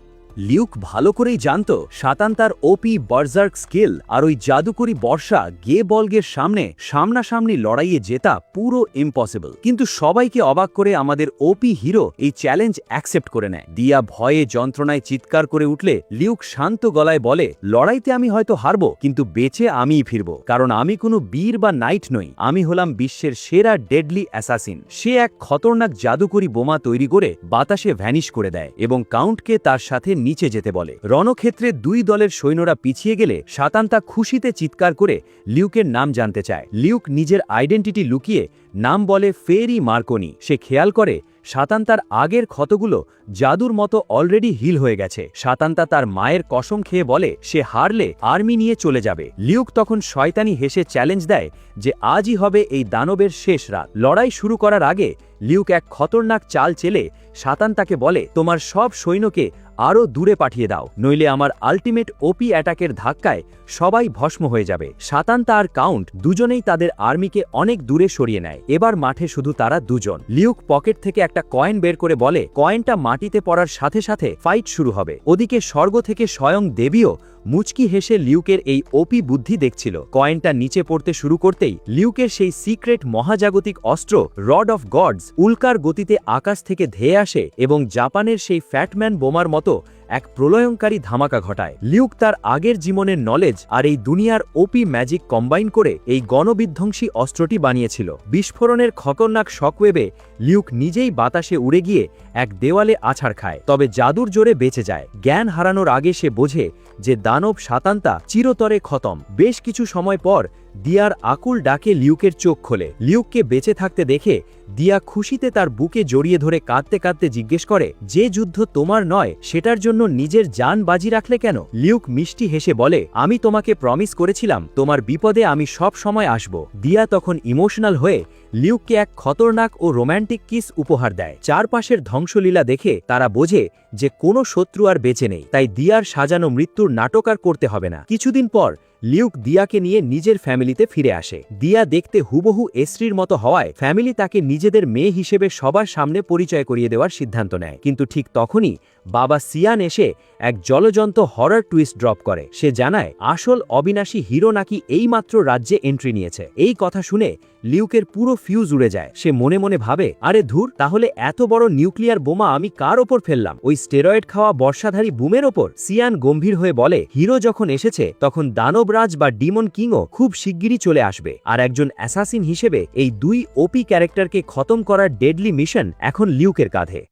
লিউক ভালো করেই জানত সাতান্তার ওপি বার্জার্ক স্কিল আর ওই জাদুকরি বর্ষা গে বলগের সামনাসামনি লড়াইয়ে জেতা পুরো ইম্পসিবল। কিন্তু সবাইকে অবাক করে আমাদের ওপি হিরো এই চ্যালেঞ্জ অ্যাকসেপ্ট করে নেয়। দিয়া ভয়ে যন্ত্রণায় চিৎকার করে উঠলে লিউক শান্ত গলায় বলে, লড়াইতে আমি হয়তো হারবো, কিন্তু বেঁচে আমিই ফিরব, কারণ আমি কোনো বীর বা নাইট নই, আমি হলাম বিশ্বের সেরা ডেডলি অ্যাসাসিন। সে এক খতরনাক জাদুকরি বোমা তৈরি করে বাতাসে ভ্যানিশ করে দেয় এবং কাউন্টকে তার সাথে নিচে যেতে বলে। রণক্ষেত্রে দুই দলের সৈন্যরা পিছিয়ে গেলে সাতান্তা খুশিতে চিৎকার করে লিউকের নাম জানতে চায়। লিউক নিজের আইডেন্টিটি লুকিয়ে নাম বলে ফেরি মার্কনি। সে খেয়াল করে সাতান্তার আগের ক্ষতগুলো জাদুর মতো অলরেডি হিল হয়ে গেছে। সাতান্তা তার মায়ের কসম খেয়ে বলে সে হারলে আর্মি নিয়ে চলে যাবে। লিউক তখন শয়তানি হেসে চ্যালেঞ্জ দেয় যে আজই হবে এই দানবের শেষ রাত। লড়াই শুরু করার আগে লিউক এক খতরনাক চাল চেলে সাতান্তাকে বলে, তোমার সব সৈন্যকে আরও দূরে পাঠিয়ে দাও, নইলে আমার আল্টিমেট ওপি অ্যাটাকের ধাক্কায় সবাই ভস্ম হয়ে যাবে। সাতান্তা আর কাউন্ট দুজনেই তাদের আর্মিকে অনেক দূরে সরিয়ে নেয়। এবার মাঠে শুধু তারা দুজন। লিউক পকেট থেকে একটা কয়েন বের করে বলে, কয়েনটা মাটিতে পড়ার সাথে সাথে ফাইট শুরু হবে। ওদিকে স্বর্গ থেকে স্বয়ং দেবীও মুচকি হেসে লিউকের এই ওপি বুদ্ধি দেখছিল। কয়েনটা নিচে পড়তে শুরু করতেই লিউকের সেই সিক্রেট মহাজাগতিক অস্ত্র রড অফ গডস উল্কার গতিতে আকাশ থেকে ধেয়ে আসে এবং জাপানের সেই ফ্যাটম্যান বোমার মতো এক প্রলয়ঙ্কারী ধামাকা ঘটায়। লিউক তার আগের জীবনের নলেজ আর এই দুনিয়ার ওপি ম্যাজিক কম্বাইন করে এই গণবিধ্বংসী অস্ত্রটি বানিয়েছিল। বিস্ফোরণের খতরনাক শকওয়েভে লিউক নিজেই বাতাসে উড়ে গিয়ে এক দেওয়ালে আছাড় খায়, তবে জাদুর জোরে বেঁচে যায়। জ্ঞান হারানোর আগে সে বোঝে যে দানব সাতান্তা চিরতরে খতম। বেশ কিছু সময় পর দিয়ার আকুল ডাকে লিউকের চোখ খোলে। লিউককে বেঁচে থাকতে দেখে দিয়া খুশিতে তার বুকে জড়িয়ে ধরে কাঁদতে কাঁদতে জিজ্ঞেস করে, যে যুদ্ধ তোমার নয় সেটার জন্য নিজের জান বাজি রাখলে কেন? লিউক মিষ্টি হেসে বলে, আমি তোমাকে প্রমিস করেছিলাম তোমার বিপদে আমি সব সময় আসব। দিয়া তখন ইমোশনাল হয়ে লিউককে এক খতরনাক ও রোম্যান্টিক কিস উপহার দেয়। চারপাশের ধ্বংসলীলা দেখে তারা বোঝে যে কোনো শত্রু আর বেঁচে নেই, তাই দিয়ার সাজানো মৃত্যুর নাটক আর করতে হবে না। কিছুদিন পর লিউক দিয়াকে নিয়ে নিজের ফ্যামিলিতে ফিরে আসে। দিয়া দেখতে হুবহু এসরির মতো হওয়ায় ফ্যামিলি তাকে নিজেদের মেয়ে হিসেবে সবার সামনে পরিচয় করিয়ে দেওয়ার সিদ্ধান্ত নেয়। কিন্তু ঠিক তখনই বাবা সিয়ান এসে এক জলজন্ত হরর টুইস্ট ড্রপ করে। সে জানায় আসল অবিনাশী হিরো নাকি এইমাত্র রাজ্যে এন্ট্রি নিয়েছে। এই কথা শুনে লিউকের পুরো ফিউজ উড়ে যায়। সে মনে মনে ভাবে, আরে ধুর, তাহলে এত বড় নিউক্লিয়ার বোমা আমি কার ওপর ফেললাম? ওই স্টেরয়েড খাওয়া বর্ষাধারী বুমের ওপর? সিয়ান গম্ভীর হয়ে বলে, হিরো যখন এসেছে তখন দানবরাজ বা ডিমন কিংও খুব শিগগিরই চলে আসবে, আর একজন অ্যাসাসিন হিসেবে এই দুই ওপি ক্যারেক্টারকে খতম করার ডেডলি মিশন এখন লিউকের কাঁধে।